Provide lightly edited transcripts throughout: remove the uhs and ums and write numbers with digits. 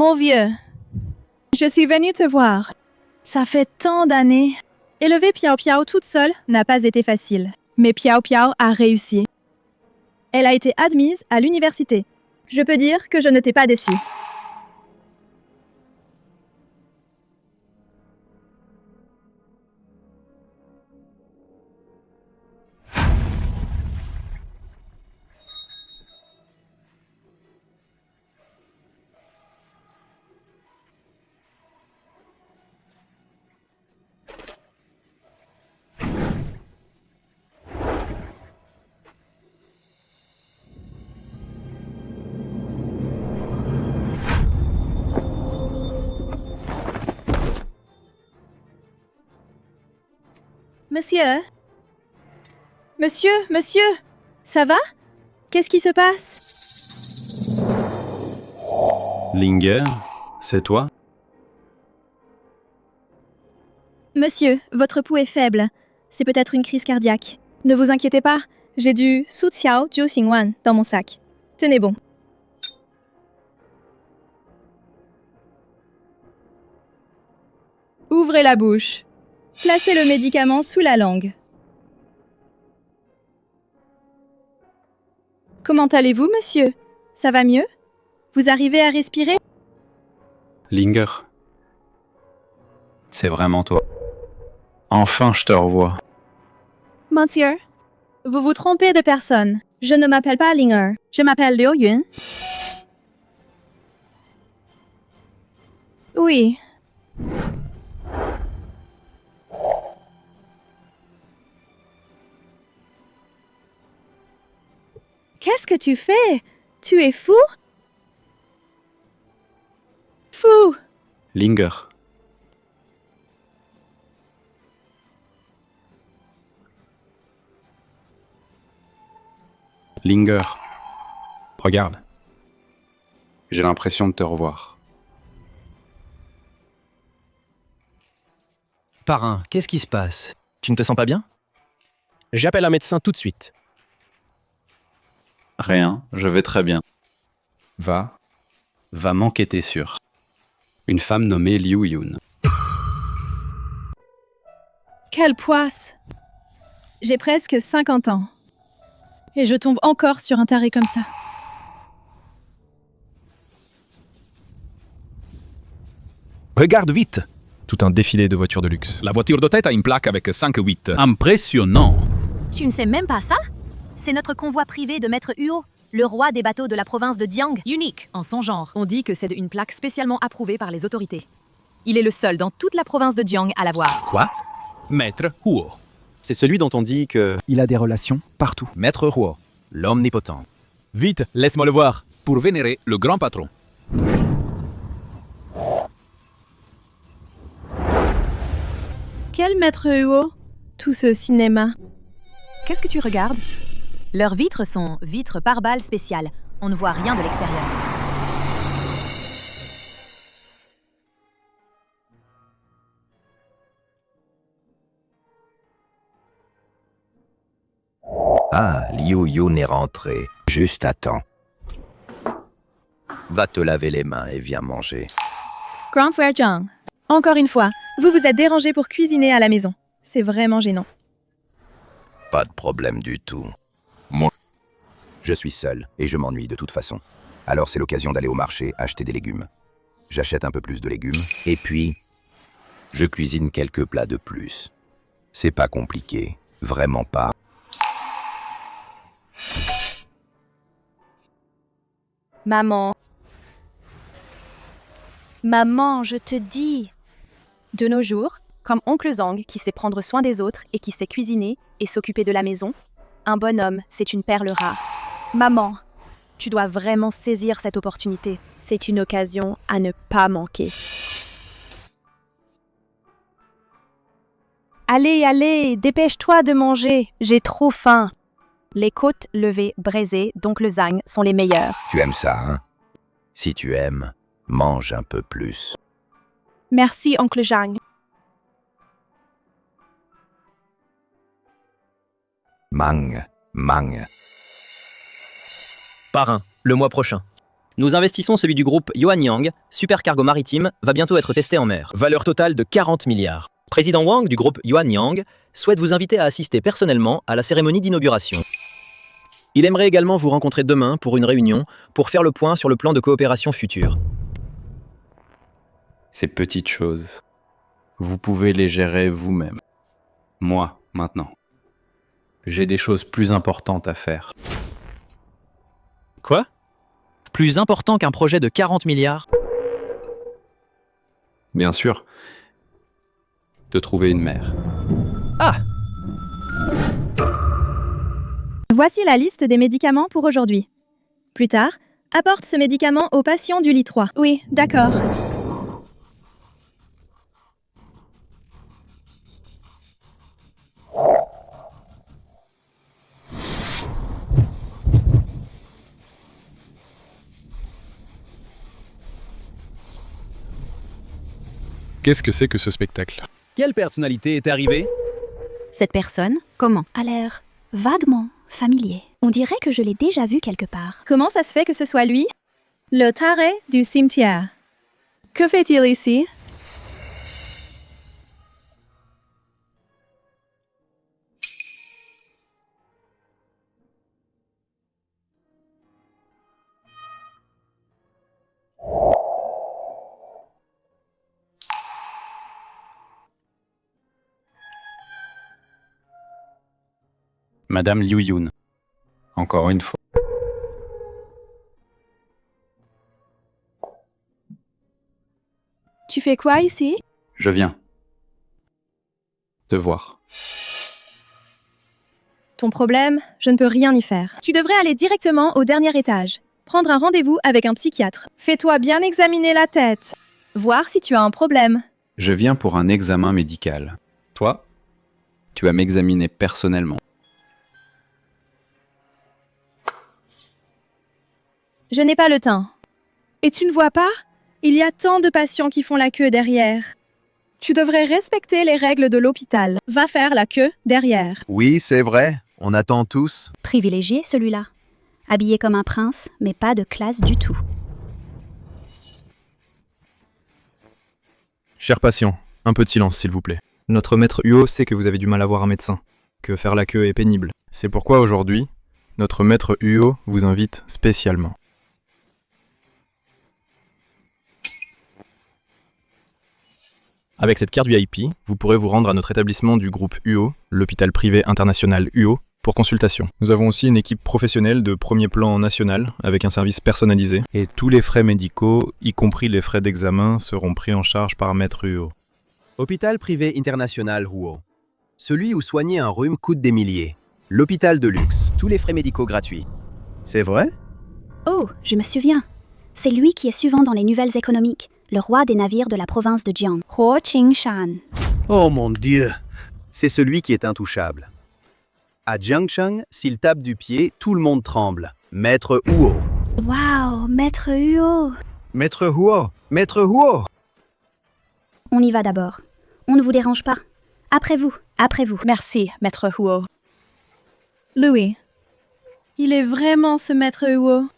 Mon vieux, je suis venue te voir. Ça fait tant d'années. Élever Piao Piao toute seule n'a pas été facile. Mais Piao Piao a réussi. Elle a été admise à l'université. Je peux dire que je ne t'ai pas déçue. Monsieur? Monsieur, ça va? Qu'est-ce qui se passe? Linger, c'est toi? Monsieur, votre pouls est faible. C'est peut-être une crise cardiaque. Ne vous inquiétez pas, j'ai du Su Xiao Jiu Xingwan dans mon sac. Tenez bon. Ouvrez la bouche. Placez le médicament sous la langue. Comment allez-vous, monsieur? Ça va mieux? Vous arrivez à respirer? Linger. C'est vraiment toi. Enfin, je te revois. Monsieur, vous vous trompez de personne. Je ne m'appelle pas Linger. Je m'appelle Liu Yun. Oui. Qu'est-ce que tu fais? Tu es fou? Fou! Linger. Linger. Regarde. J'ai l'impression de te revoir. Parrain, qu'est-ce qui se passe? Tu ne te sens pas bien? J'appelle un médecin tout de suite. Rien, je vais très bien. Va. Va m'enquêter sur une femme nommée Liu Yun. Quelle poisse! J'ai presque 50 ans. Et je tombe encore sur un taré comme ça. Regarde vite. Tout un défilé de voitures de luxe. La voiture de tête a une plaque avec 5-8. Impressionnant. Tu ne sais même pas ça? C'est notre convoi privé de Maître Huo, le roi des bateaux de la province de Jiang. Unique en son genre. On dit que c'est une plaque spécialement approuvée par les autorités. Il est le seul dans toute la province de Jiang à l'avoir. Quoi? Maître Huo. C'est celui dont on dit que... Il a des relations partout. Maître Huo, l'omnipotent. Vite, laisse-moi le voir. Pour vénérer le grand patron. Quel Maître Huo? Tout ce cinéma. Qu'est-ce que tu regardes? Leurs vitres sont vitres pare-balles spéciales. On ne voit rien de l'extérieur. Ah, Liu Yun est rentré. Juste à temps. Va te laver les mains et viens manger. Grand frère Jiang. Encore une fois, vous vous êtes dérangé pour cuisiner à la maison. C'est vraiment gênant. Pas de problème du tout. Moi. Je suis seul et je m'ennuie de toute façon. Alors c'est l'occasion d'aller au marché acheter des légumes. J'achète un peu plus de légumes et puis je cuisine quelques plats de plus. C'est pas compliqué, vraiment pas. Maman. Maman, je te dis. De nos jours, comme oncle Zhang qui sait prendre soin des autres et qui sait cuisiner et s'occuper de la maison, un bonhomme, c'est une perle rare. Maman, tu dois vraiment saisir cette opportunité. C'est une occasion à ne pas manquer. Allez, allez, dépêche-toi de manger, j'ai trop faim. Les côtes levées braisées d'oncle Zhang sont les meilleures. Tu aimes ça, hein? Si tu aimes, mange un peu plus. Merci, oncle Zhang. Mang. Parrain, le mois prochain. Nous investissons celui du groupe Yuanyang, supercargo maritime, va bientôt être testé en mer. Valeur totale de 40 milliards. Président Wang du groupe Yuanyang souhaite vous inviter à assister personnellement à la cérémonie d'inauguration. Il aimerait également vous rencontrer demain pour une réunion pour faire le point sur le plan de coopération future. Ces petites choses, vous pouvez les gérer vous-même. Moi, maintenant. J'ai des choses plus importantes à faire. Quoi? Plus important qu'un projet de 40 milliards? Bien sûr. De trouver une mère. Ah! Voici la liste des médicaments pour aujourd'hui. Plus tard, apporte ce médicament au patient du lit 3. Oui, d'accord. Qu'est-ce que c'est que ce spectacle? Quelle personnalité est arrivée? Cette personne, comment? A l'air vaguement familier. On dirait que je l'ai déjà vu quelque part. Comment ça se fait que ce soit lui? Le taré du cimetière. Que fait-il ici? Madame Liu Yun. Encore une fois. Tu fais quoi ici? Je viens. Te voir. Ton problème, je ne peux rien y faire. Tu devrais aller directement au dernier étage. Prendre un rendez-vous avec un psychiatre. Fais-toi bien examiner la tête. Voir si tu as un problème. Je viens pour un examen médical. Toi, tu vas m'examiner personnellement. Je n'ai pas le temps. Et tu ne vois pas? Il y a tant de patients qui font la queue derrière. Tu devrais respecter les règles de l'hôpital. Va faire la queue derrière. Oui, c'est vrai. On attend tous. Privilégié, celui-là. Habillé comme un prince, mais pas de classe du tout. Cher patient, un peu de silence s'il vous plaît. Notre maître Huo sait que vous avez du mal à voir un médecin, que faire la queue est pénible. C'est pourquoi aujourd'hui, notre maître Huo vous invite spécialement. Avec cette carte VIP, vous pourrez vous rendre à notre établissement du groupe UO, l'hôpital privé international UO, pour consultation. Nous avons aussi une équipe professionnelle de premier plan national, avec un service personnalisé. Et tous les frais médicaux, y compris les frais d'examen, seront pris en charge par maître UO. Hôpital privé international Huo. Celui où soigner un rhume coûte des milliers. L'hôpital de luxe. Tous les frais médicaux gratuits. C'est vrai? Oh, je me souviens. C'est lui qui est suivant dans les nouvelles économiques, le roi des navires de la province de Jiang, Huo Qingshan. Oh mon Dieu! C'est celui qui est intouchable. À Jiangcheng, s'il tape du pied, tout le monde tremble. Maître Huo. Waouh, Maître Huo! Maître Huo! Maître Huo! On y va d'abord. On ne vous dérange pas. Après vous, après vous. Merci, Maître Huo. Louis, il est vraiment ce Maître Huo?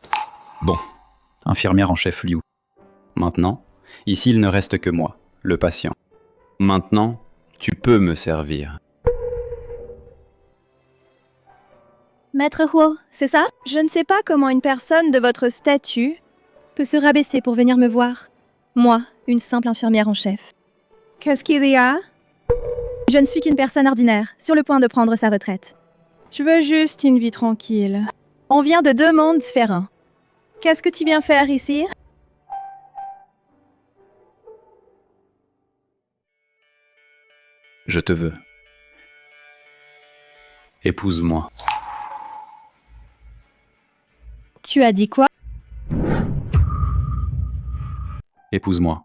Bon, infirmière en chef Liu. Maintenant, ici il ne reste que moi, le patient. Maintenant, tu peux me servir. Maître Huo, c'est ça? Je ne sais pas comment une personne de votre statut peut se rabaisser pour venir me voir. Moi, une simple infirmière en chef. Qu'est-ce qu'il y a? Je ne suis qu'une personne ordinaire, sur le point de prendre sa retraite. Je veux juste une vie tranquille. On vient de deux mondes différents. Qu'est-ce que tu viens faire ici? Je te veux. Épouse-moi. Tu as dit quoi? Épouse-moi.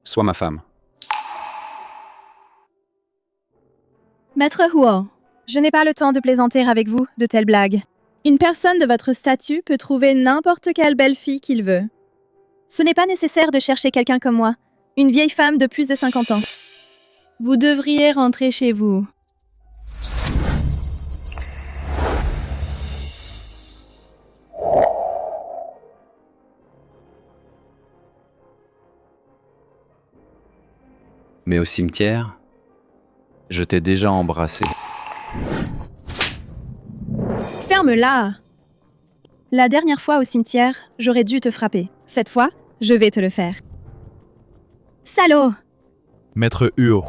Sois ma femme. Maître Huo, je n'ai pas le temps de plaisanter avec vous de telles blagues. Une personne de votre statut peut trouver n'importe quelle belle fille qu'il veut. Ce n'est pas nécessaire de chercher quelqu'un comme moi, une vieille femme de plus de 50 ans. Vous devriez rentrer chez vous. Mais au cimetière, je t'ai déjà embrassé. Ferme-la! La dernière fois au cimetière, j'aurais dû te frapper. Cette fois, je vais te le faire. Salaud! Maître Huo.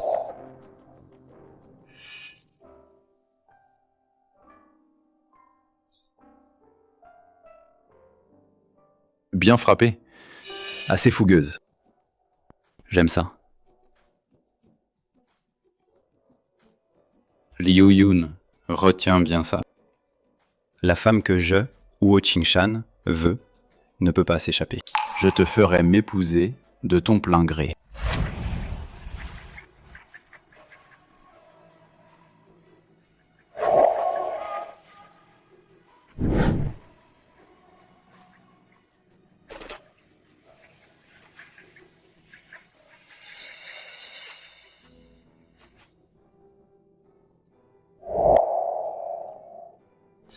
Bien frappé. Assez fougueuse. J'aime ça. Liu Yun, retiens bien ça. La femme que je, Huo Qingshan, veux, ne peut pas s'échapper. Je te ferai m'épouser de ton plein gré.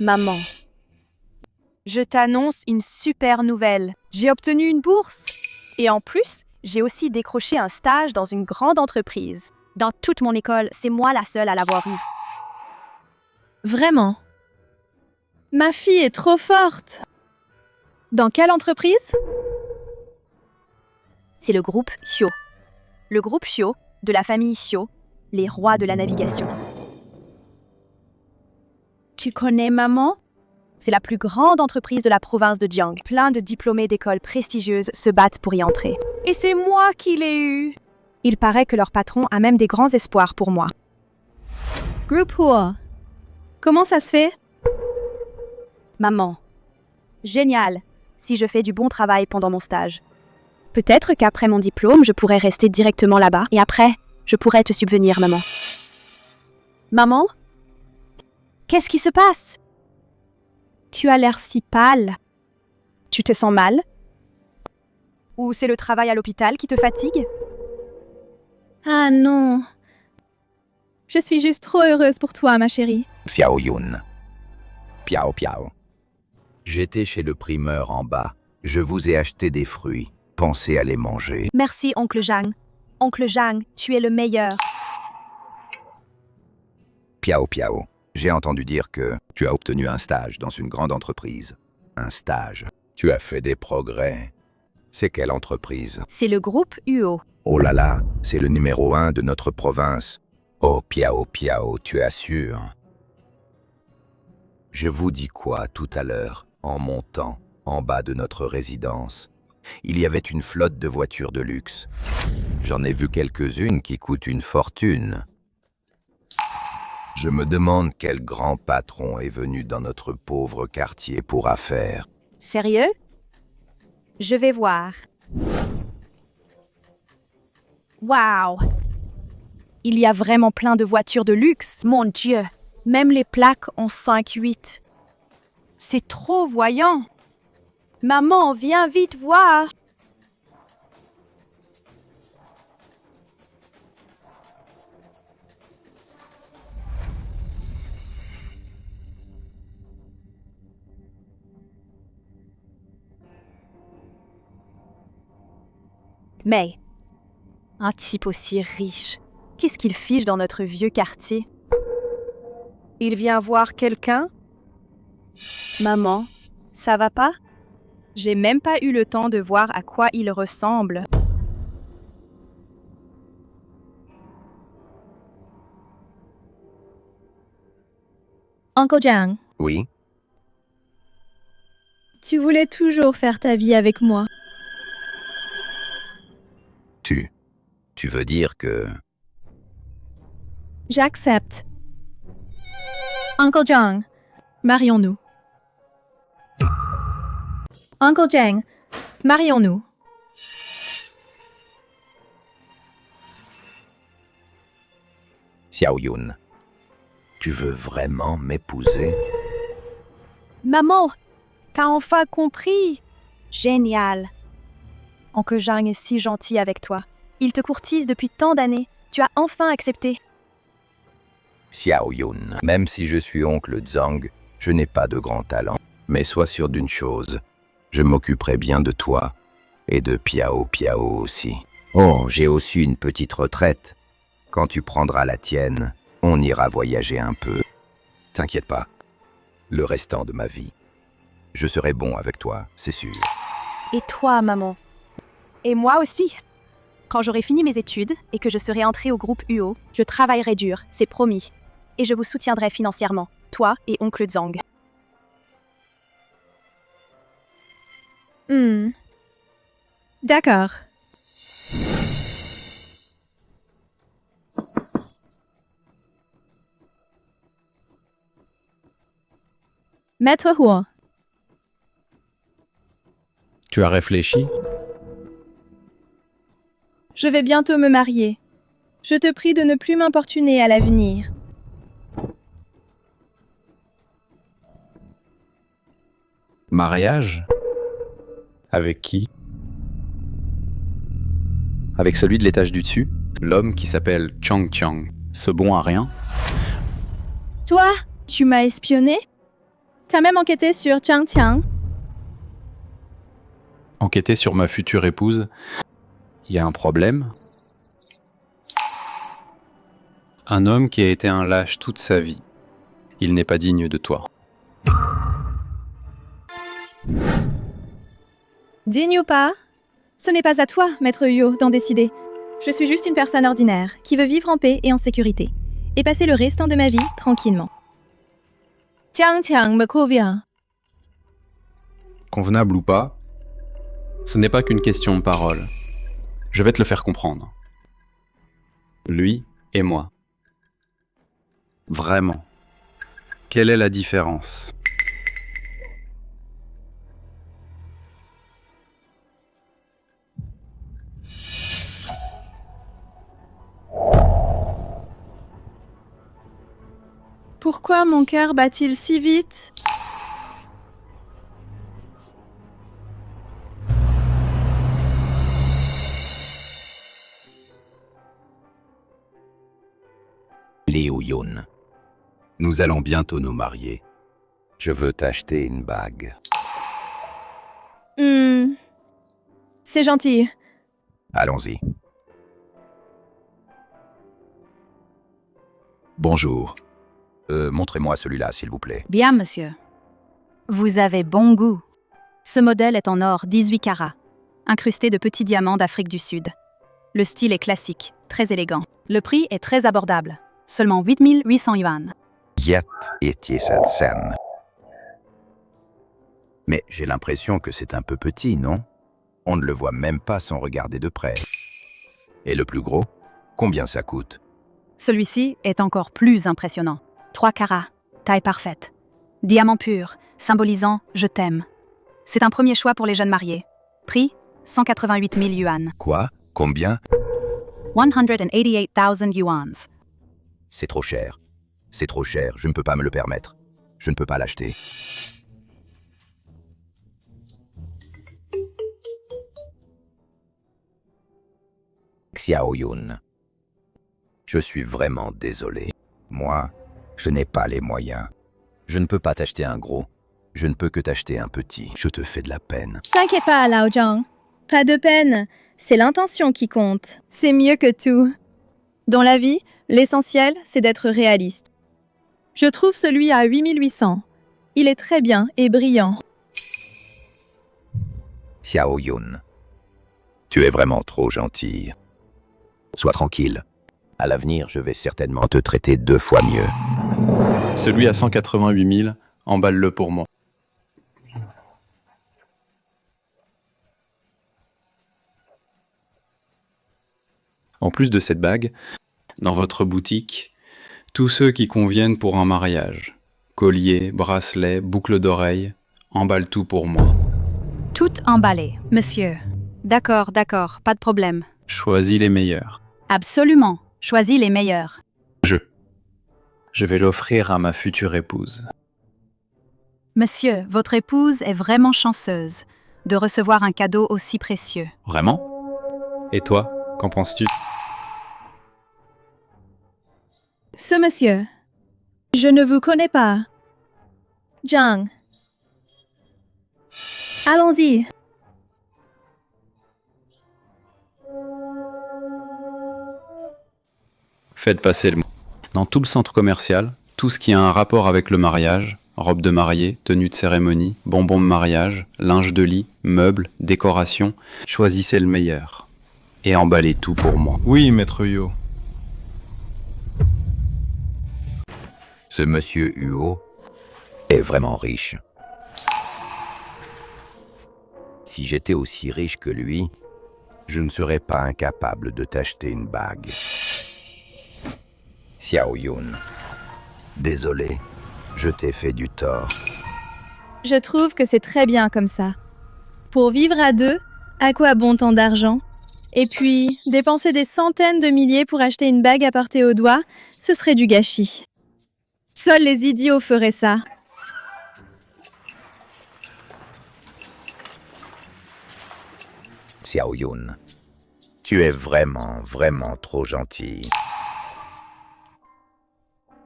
Maman, je t'annonce une super nouvelle. J'ai obtenu une bourse. Et en plus, j'ai aussi décroché un stage dans une grande entreprise. Dans toute mon école, c'est moi la seule à l'avoir eu. Vraiment? Ma fille est trop forte! Dans quelle entreprise? C'est le groupe Hyo. Le groupe Hyo, de la famille Hyo, les rois de la navigation. Tu connais maman? C'est la plus grande entreprise de la province de Jiang. Plein de diplômés d'écoles prestigieuses se battent pour y entrer. Et c'est moi qui l'ai eu! Il paraît que leur patron a même des grands espoirs pour moi. Groupe Huo. Comment ça se fait? Maman. Génial, si je fais du bon travail pendant mon stage. Peut-être qu'après mon diplôme, je pourrais rester directement là-bas. Et après, je pourrais te subvenir, maman. Maman? Qu'est-ce qui se passe? Tu as l'air si pâle. Tu te sens mal? Ou c'est le travail à l'hôpital qui te fatigue? Ah non. Je suis juste trop heureuse pour toi, ma chérie. Xiao Yun. Piao Piao. J'étais chez le primeur en bas. Je vous ai acheté des fruits. Pensez à les manger. Merci, oncle Zhang. Oncle Zhang, tu es le meilleur. Piao Piao. J'ai entendu dire que tu as obtenu un stage dans une grande entreprise. Un stage. Tu as fait des progrès. C'est quelle entreprise? C'est le groupe Huo. Oh là là, c'est le numéro 1 de notre province. Oh Piao Piao, tu assures. Je vous dis quoi tout à l'heure, en montant, en bas de notre résidence? Il y avait une flotte de voitures de luxe. J'en ai vu quelques-unes qui coûtent une fortune. Je me demande quel grand patron est venu dans notre pauvre quartier pour affaires. Sérieux? Je vais voir. Waouh! Il y a vraiment plein de voitures de luxe. Mon Dieu! Même les plaques ont 5-8. C'est trop voyant. Maman, viens vite voir. Mais, un type aussi riche, qu'est-ce qu'il fiche dans notre vieux quartier? Il vient voir quelqu'un? Maman, ça va pas? J'ai même pas eu le temps de voir à quoi il ressemble. Uncle Zhang, Oui? tu voulais toujours faire ta vie avec moi. Tu veux dire que... J'accepte. Uncle Zhang, marions-nous. Uncle Zhang, marions-nous. Xiao Yun, tu veux vraiment m'épouser? Maman, t'as enfin compris? Génial. Oncle Zhang est si gentil avec toi. Il te courtise depuis tant d'années. Tu as enfin accepté. Xiao Yun, même si je suis oncle Zhang, je n'ai pas de grand talent. Mais sois sûr d'une chose, je m'occuperai bien de toi et de Piao Piao aussi. Oh, j'ai aussi une petite retraite. Quand tu prendras la tienne, on ira voyager un peu. T'inquiète pas. Le restant de ma vie, je serai bon avec toi, c'est sûr. Et toi, maman? Et moi aussi. Quand j'aurai fini mes études et que je serai entrée au groupe UO, je travaillerai dur, c'est promis. Et je vous soutiendrai financièrement, toi et oncle Zhang. D'accord. Maître Huo, Tu as réfléchi? je vais bientôt me marier. Je te prie de ne plus m'importuner à l'avenir. Mariage? Avec qui? Avec celui de l'étage du dessus? L'homme qui s'appelle Chang Chang. Ce bon à rien? Toi, tu m'as espionné? T'as même enquêté sur Chang Tiang? Enquêter sur ma future épouse? Y a un problème? Un homme qui a été un lâche toute sa vie. Il n'est pas digne de toi. Digne ou pas? Ce n'est pas à toi, maître Huo, d'en décider. Je suis juste une personne ordinaire qui veut vivre en paix et en sécurité, et passer le restant de ma vie tranquillement. Chang Tiang me convient. Convenable ou pas, ce n'est pas qu'une question de parole. Je vais te le faire comprendre. Lui et moi. Vraiment. Quelle est la différence? Pourquoi mon cœur bat-il si vite? Liu Yun, nous allons bientôt nous marier. Je veux t'acheter une bague. C'est gentil. Allons-y. Bonjour. Montrez-moi celui-là, s'il vous plaît. Bien, monsieur. Vous avez bon goût. Ce modèle est en or 18 carats, incrusté de petits diamants d'Afrique du Sud. Le style est classique, très élégant. Le prix est très abordable, seulement 8800 yuan. Yet étiez cette scène. Mais j'ai l'impression que c'est un peu petit, non? On ne le voit même pas sans regarder de près. Et le plus gros? Combien ça coûte? Celui-ci est encore plus impressionnant. 3 carats, taille parfaite. Diamant pur, symbolisant « je t'aime ». C'est un premier choix pour les jeunes mariés. Prix 188 000 yuan. Quoi? Combien? 188 000 yuan. C'est trop cher. C'est trop cher, je ne peux pas me le permettre. Je ne peux pas l'acheter. Xiao Yun. Je suis vraiment désolé. Moi, je n'ai pas les moyens. Je ne peux pas t'acheter un gros. Je ne peux que t'acheter un petit. Je te fais de la peine. T'inquiète pas, Lao Zhang. Pas de peine. C'est l'intention qui compte. C'est mieux que tout. Dans la vie, l'essentiel, c'est d'être réaliste. Je trouve celui à 8800. Il est très bien et brillant. Xiao Yun. Tu es vraiment trop gentille. Sois tranquille. À l'avenir, je vais certainement te traiter 2 fois mieux. Celui à 188 000, emballe-le pour moi. En plus de cette bague, dans votre boutique, tous ceux qui conviennent pour un mariage. Collier, bracelet, boucle d'oreille, emballe tout pour moi. Tout emballé, monsieur. D'accord, pas de problème. Choisis les meilleurs. Absolument, choisis les meilleurs. Je vais l'offrir à ma future épouse. Monsieur, votre épouse est vraiment chanceuse de recevoir un cadeau aussi précieux. Vraiment? Et toi, qu'en penses-tu? Ce monsieur, je ne vous connais pas. Zhang. Allons-y. Faites passer le mot. Dans tout le centre commercial, tout ce qui a un rapport avec le mariage, robe de mariée, tenue de cérémonie, bonbons de mariage, linge de lit, meubles, décorations, choisissez le meilleur. Et emballez tout pour moi. Oui, maître Huo. Ce monsieur Huo est vraiment riche. Si j'étais aussi riche que lui, je ne serais pas incapable de t'acheter une bague. Xiao Yun, désolé, je t'ai fait du tort. Je trouve que c'est très bien comme ça. Pour vivre à deux, à quoi bon tant d'argent? Et puis, dépenser des centaines de milliers pour acheter une bague à porter au doigt, ce serait du gâchis. Seuls les idiots feraient ça. Xiao Yun, tu es vraiment, vraiment trop gentil.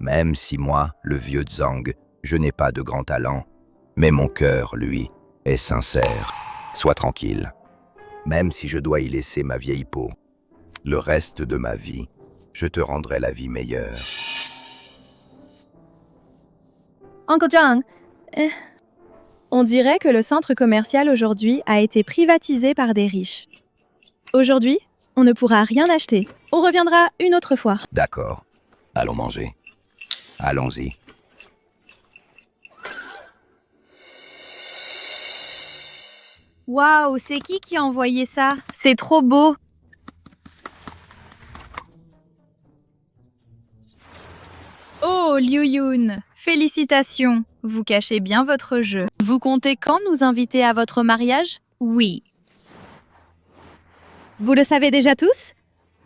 Même si moi, le vieux Zhang, je n'ai pas de grand talent, mais mon cœur, lui, est sincère. Sois tranquille. Même si je dois y laisser ma vieille peau, le reste de ma vie, je te rendrai la vie meilleure. Uncle Zhang, on dirait que le centre commercial aujourd'hui a été privatisé par des riches. Aujourd'hui, on ne pourra rien acheter. On reviendra une autre fois. D'accord. Allons manger. Allons-y. Waouh, c'est qui a envoyé ça? C'est trop beau. Oh, Liu Yun, félicitations. Vous cachez bien votre jeu. Vous comptez quand nous inviter à votre mariage? Oui. Vous le savez déjà tous?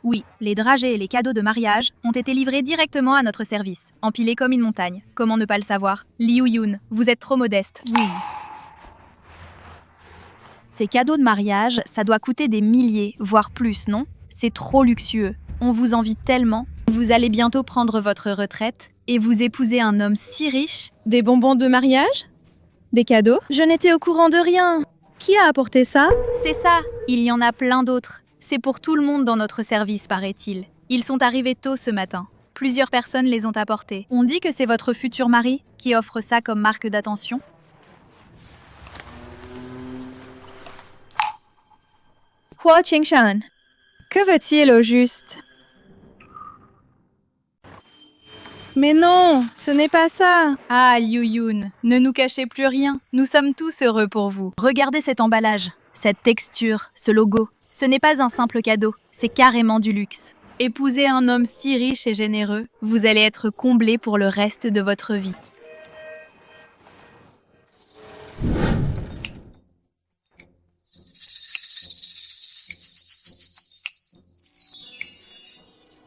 Oui, les dragées et les cadeaux de mariage ont été livrés directement à notre service, empilés comme une montagne. Comment ne pas le savoir? Liu Yun, vous êtes trop modeste. Oui. Ces cadeaux de mariage, ça doit coûter des milliers, voire plus, non? C'est trop luxueux. On vous envie tellement. Vous allez bientôt prendre votre retraite et vous épouser un homme si riche. Des bonbons de mariage? Des cadeaux? Je n'étais au courant de rien. Qui a apporté ça? C'est ça, il y en a plein d'autres. C'est pour tout le monde dans notre service, paraît-il. Ils sont arrivés tôt ce matin. Plusieurs personnes les ont apportés. On dit que c'est votre futur mari qui offre ça comme marque d'attention. Hua Qingshan, que veut-il au juste? Mais non, ce n'est pas ça. Ah, Liu Yun, ne nous cachez plus rien. Nous sommes tous heureux pour vous. Regardez cet emballage, cette texture, ce logo. Ce n'est pas un simple cadeau, c'est carrément du luxe. Épousez un homme si riche et généreux, vous allez être comblé pour le reste de votre vie.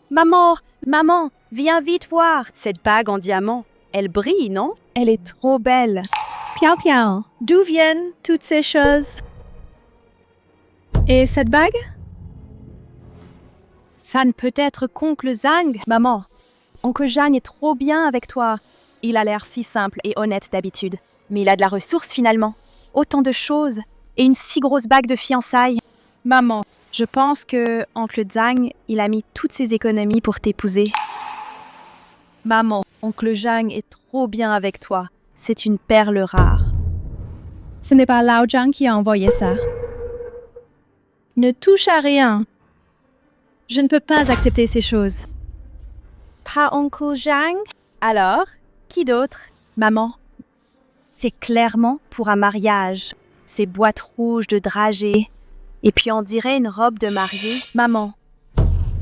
Maman, viens vite voir. Cette bague en diamant, elle brille, non? Elle est trop belle. Piao Piao, d'où viennent toutes ces choses? Et cette bague? Ça ne peut être qu'oncle Zhang. Maman, oncle Zhang est trop bien avec toi. Il a l'air si simple et honnête d'habitude. Mais il a de la ressource finalement. Autant de choses. Et une si grosse bague de fiançailles. Maman, je pense que oncle Zhang, il a mis toutes ses économies pour t'épouser. Maman, oncle Zhang est trop bien avec toi. C'est une perle rare. Ce n'est pas Lao Zhang qui a envoyé ça. Ne touche à rien. Je ne peux pas accepter ces choses. Pas oncle Zhang? Alors, qui d'autre? Maman, c'est clairement pour un mariage. Ces boîtes rouges de dragées. Et puis on dirait une robe de mariée. Maman,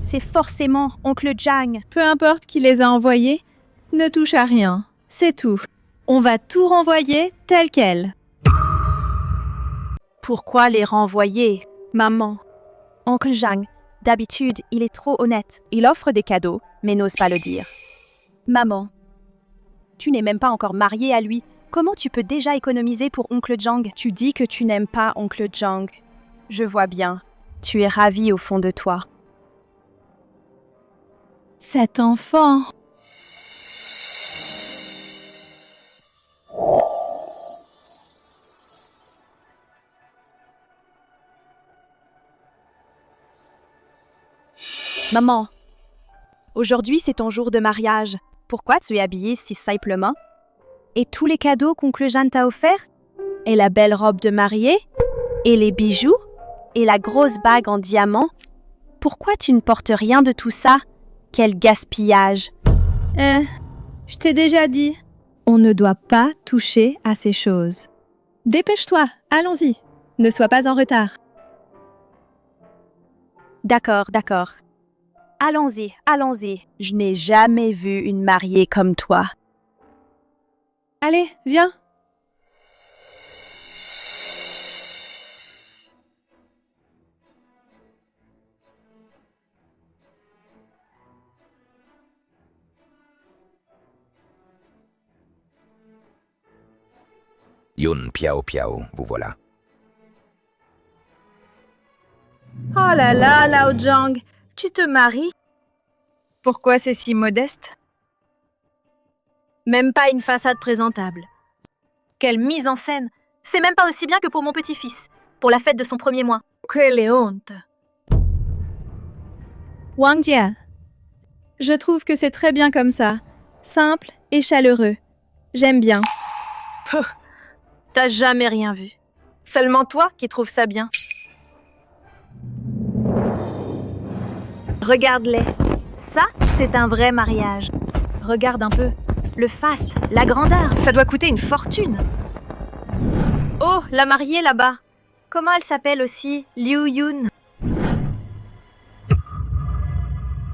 c'est forcément oncle Zhang. Peu importe qui les a envoyés, ne touche à rien. C'est tout. On va tout renvoyer tel quel. Pourquoi les renvoyer? Maman, oncle Zhang, d'habitude, il est trop honnête. Il offre des cadeaux, mais n'ose pas le dire. Maman, tu n'es même pas encore mariée à lui. Comment tu peux déjà économiser pour oncle Zhang? Tu dis que tu n'aimes pas oncle Zhang. Je vois bien. Tu es ravie au fond de toi. Cet enfant. Maman, Aujourd'hui, c'est ton jour de mariage. Pourquoi tu es habillée si simplement? Et tous les cadeaux qu'oncle Jeanne t'a offerts? Et la belle robe de mariée? Et les bijoux? Et la grosse bague en diamant? Pourquoi tu ne portes rien de tout ça? Quel gaspillage! Je t'ai déjà dit. On ne doit pas toucher à ces choses. Dépêche-toi, allons-y. Ne sois pas en retard. D'accord, d'accord. Allons-y, allons-y. Je n'ai jamais vu une mariée comme toi. Allez, viens. Yun Piao Piao, vous voilà. Oh là là, Lao Zhang, tu te maries? Pourquoi c'est si modeste? Même pas une façade présentable. Quelle mise en scène! C'est même pas aussi bien que pour mon petit-fils, pour la fête de son premier mois. Quelle honte! Wang Jia. Je trouve que c'est très bien comme ça. Simple et chaleureux. J'aime bien. T'as jamais rien vu. Seulement toi qui trouves ça bien. Regarde-les. Ça, c'est un vrai mariage. Regarde un peu. Le faste, la grandeur, ça doit coûter une fortune. Oh, la mariée là-bas. Comment elle s'appelle aussi? Liu Yun.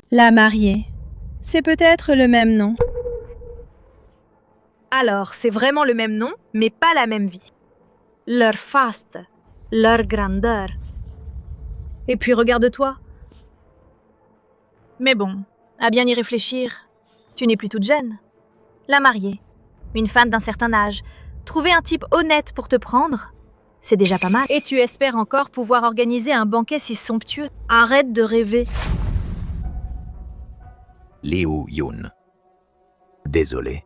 La mariée. C'est peut-être le même nom. Alors, c'est vraiment le même nom, mais pas la même vie. Leur faste, leur grandeur. Et puis regarde-toi. Mais bon, à bien y réfléchir, tu n'es plus toute jeune. La mariée, une femme d'un certain âge, trouver un type honnête pour te prendre, c'est déjà pas mal. Et tu espères encore pouvoir organiser un banquet si somptueux. Arrête de rêver. Liu Yun. Désolé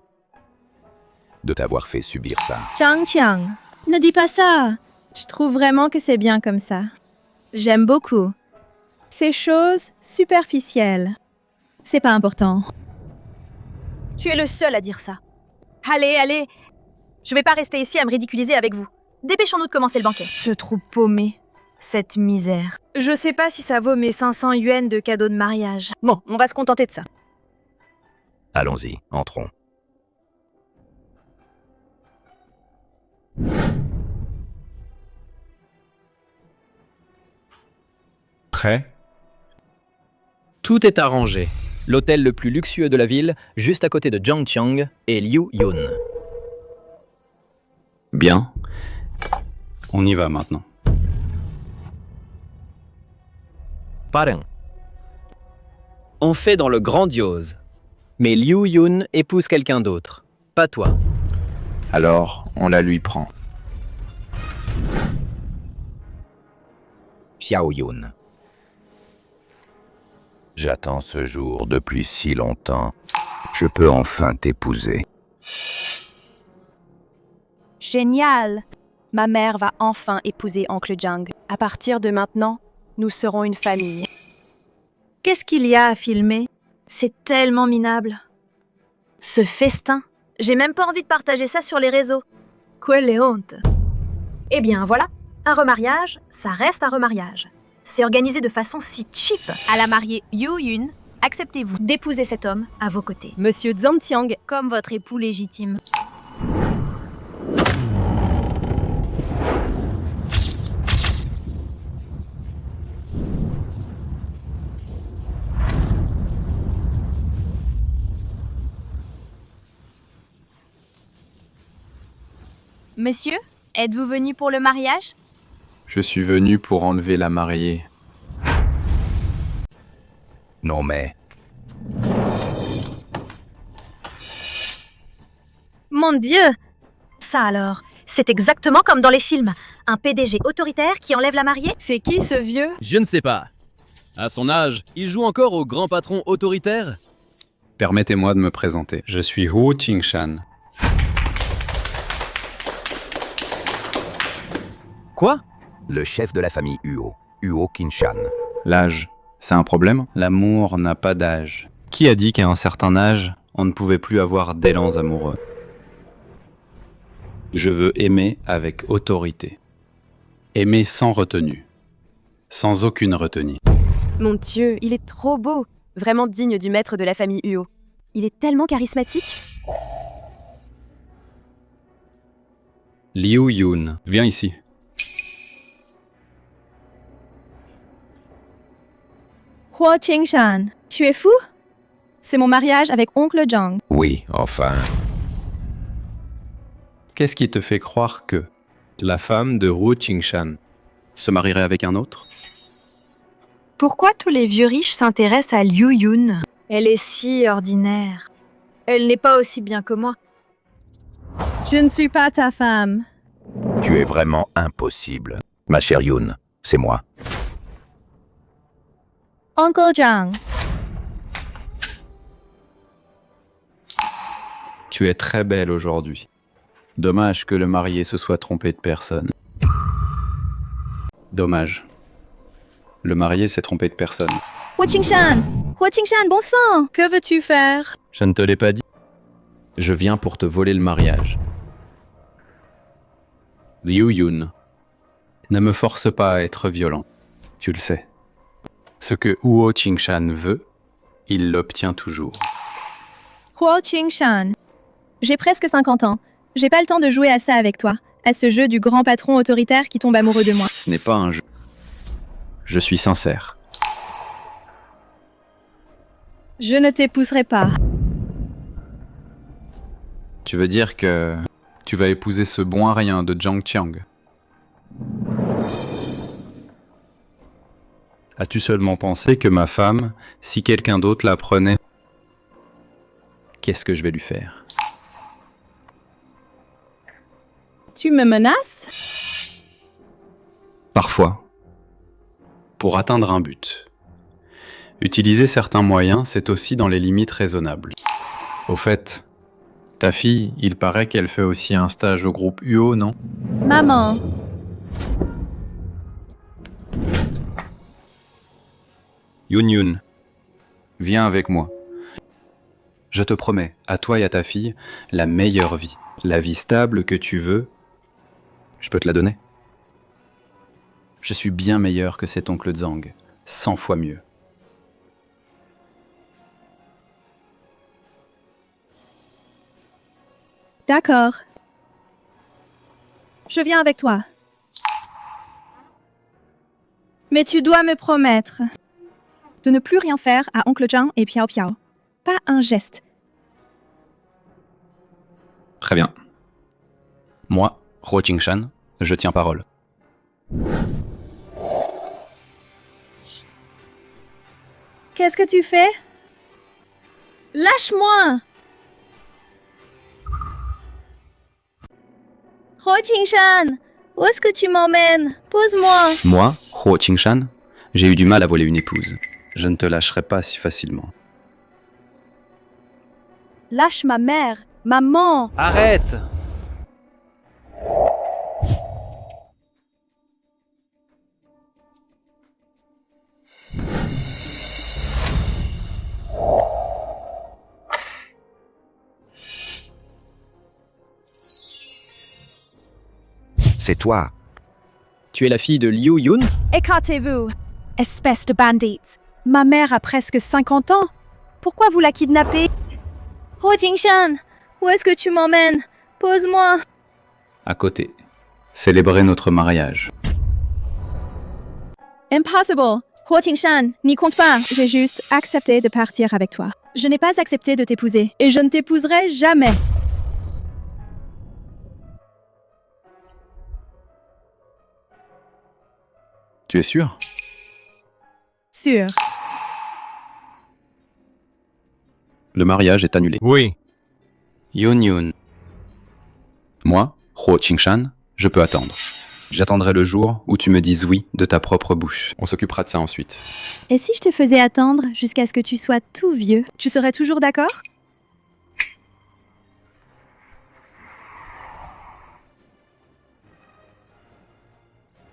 de t'avoir fait subir ça. Chang Chiang, ne dis pas ça. Je trouve vraiment que c'est bien comme ça. J'aime beaucoup. Ces choses superficielles. C'est pas important. Tu es le seul à dire ça. Allez, allez. Je vais pas rester ici à me ridiculiser avec vous. Dépêchons-nous de commencer le banquet. Ce trou paumé. Cette misère. Je sais pas si ça vaut mes 500 yuans de cadeau de mariage. Bon, on va se contenter de ça. Allons-y, entrons. Prêt? Tout est arrangé. L'hôtel le plus luxueux de la ville, juste à côté de Zhangqiang et Liu Yun. Bien. On y va maintenant. Parrain. On fait dans le grandiose. Mais Liu Yun épouse quelqu'un d'autre. Pas toi. Alors, on la lui prend. Xiao Yun. J'attends ce jour depuis si longtemps. Je peux enfin t'épouser. Génial! Ma mère va enfin épouser oncle Zhang. À partir de maintenant, nous serons une famille. Qu'est-ce qu'il y a à filmer? C'est tellement minable. Ce festin, j'ai même pas envie de partager ça sur les réseaux. Quelle honte! Eh bien voilà, un remariage, ça reste un remariage. C'est organisé de façon si cheap. À la mariée Yu Yun, acceptez-vous d'épouser cet homme à vos côtés. Monsieur Zhangqiang, Comme votre époux légitime. Messieurs, êtes-vous venus pour le mariage? Je suis venu pour enlever la mariée. Non mais... Mon Dieu! Ça alors, c'est exactement comme dans les films. Un PDG autoritaire qui enlève la mariée? C'est qui ce vieux? Je ne sais pas. À son âge, il joue encore au grand patron autoritaire? Permettez-moi de me présenter. Je suis Huo Qingshan. Quoi? Le chef de la famille Huo, Huo Qingshan. L'âge, c'est un problème? L'amour n'a pas d'âge. Qui a dit qu'à un certain âge, on ne pouvait plus avoir d'élans amoureux? Je veux aimer avec autorité. Aimer sans retenue. Sans aucune retenue. Mon Dieu, il est trop beau. Vraiment digne du maître de la famille Huo. Il est tellement charismatique. Liu Yun, viens ici. Huo Qingshan, tu es fou? C'est mon mariage avec oncle Zhang. Oui, enfin. Qu'est-ce qui te fait croire que la femme de Wu Qingshan se marierait avec un autre? Pourquoi tous les vieux riches s'intéressent à Liu Yun? Elle est si ordinaire. Elle n'est pas aussi bien que moi. Je ne suis pas ta femme. Tu es vraiment impossible. Ma chère Yun, c'est moi. Uncle Zhang. Tu es très belle aujourd'hui. Dommage que le marié se soit trompé de personne. Dommage. Le marié s'est trompé de personne. Huo Qingshan, bon sang, que veux-tu faire? Je ne te l'ai pas dit. Je viens pour te voler le mariage. Liu Yun, ne me force pas à être violent. Tu le sais. Ce que Huo Qingshan veut, il l'obtient toujours. Huo Qingshan. J'ai presque 50 ans. J'ai pas le temps de jouer à ça avec toi, à ce jeu du grand patron autoritaire qui tombe amoureux de moi. Ce n'est pas un jeu. Je suis sincère. Je ne t'épouserai pas. Tu veux dire que tu vas épouser ce bon à rien de Zhang Qiang? As-tu seulement pensé que ma femme, si quelqu'un d'autre la prenait, qu'est-ce que je vais lui faire? Tu me menaces? Parfois. Pour atteindre un but. Utiliser certains moyens, c'est aussi dans les limites raisonnables. Au fait, ta fille, il paraît qu'elle fait aussi un stage au groupe UO, non? Maman. Yun Yun, viens avec moi. Je te promets, à toi et à ta fille, la meilleure vie. La vie stable que tu veux, je peux te la donner. Je suis bien meilleur que cet oncle Zhang, 100 fois mieux. D'accord. Je viens avec toi. Mais tu dois me promettre de ne plus rien faire à oncle Zhang et Piao Piao. Pas un geste. Très bien. Moi, Huo Qingshan, je tiens parole. Qu'est-ce que tu fais? Lâche-moi! Huo Qingshan, où est-ce que tu m'emmènes? Pose-moi! Moi, Huo Qingshan, j'ai eu du mal à voler une épouse. Je ne te lâcherai pas si facilement. Lâche ma mère, maman. Arrête! C'est toi. Tu es la fille de Liu Yun? Écartez-vous, espèce de bandite. Ma mère a presque 50 ans. Pourquoi vous la kidnappez? Huo Qingshan, où est-ce que tu m'emmènes? Pose-moi! À côté. Célébrer notre mariage. Impossible! Huo Qingshan, n'y compte pas. J'ai juste accepté de partir avec toi. Je n'ai pas accepté de t'épouser. Et je ne t'épouserai jamais. Tu es sûr? Sûr. Le mariage est annulé. Oui. Yun Yun. Moi, Huo Qingshan, je peux attendre. J'attendrai le jour où tu me dises oui de ta propre bouche. On s'occupera de ça ensuite. Et si je te faisais attendre jusqu'à ce que tu sois tout vieux, tu serais toujours d'accord?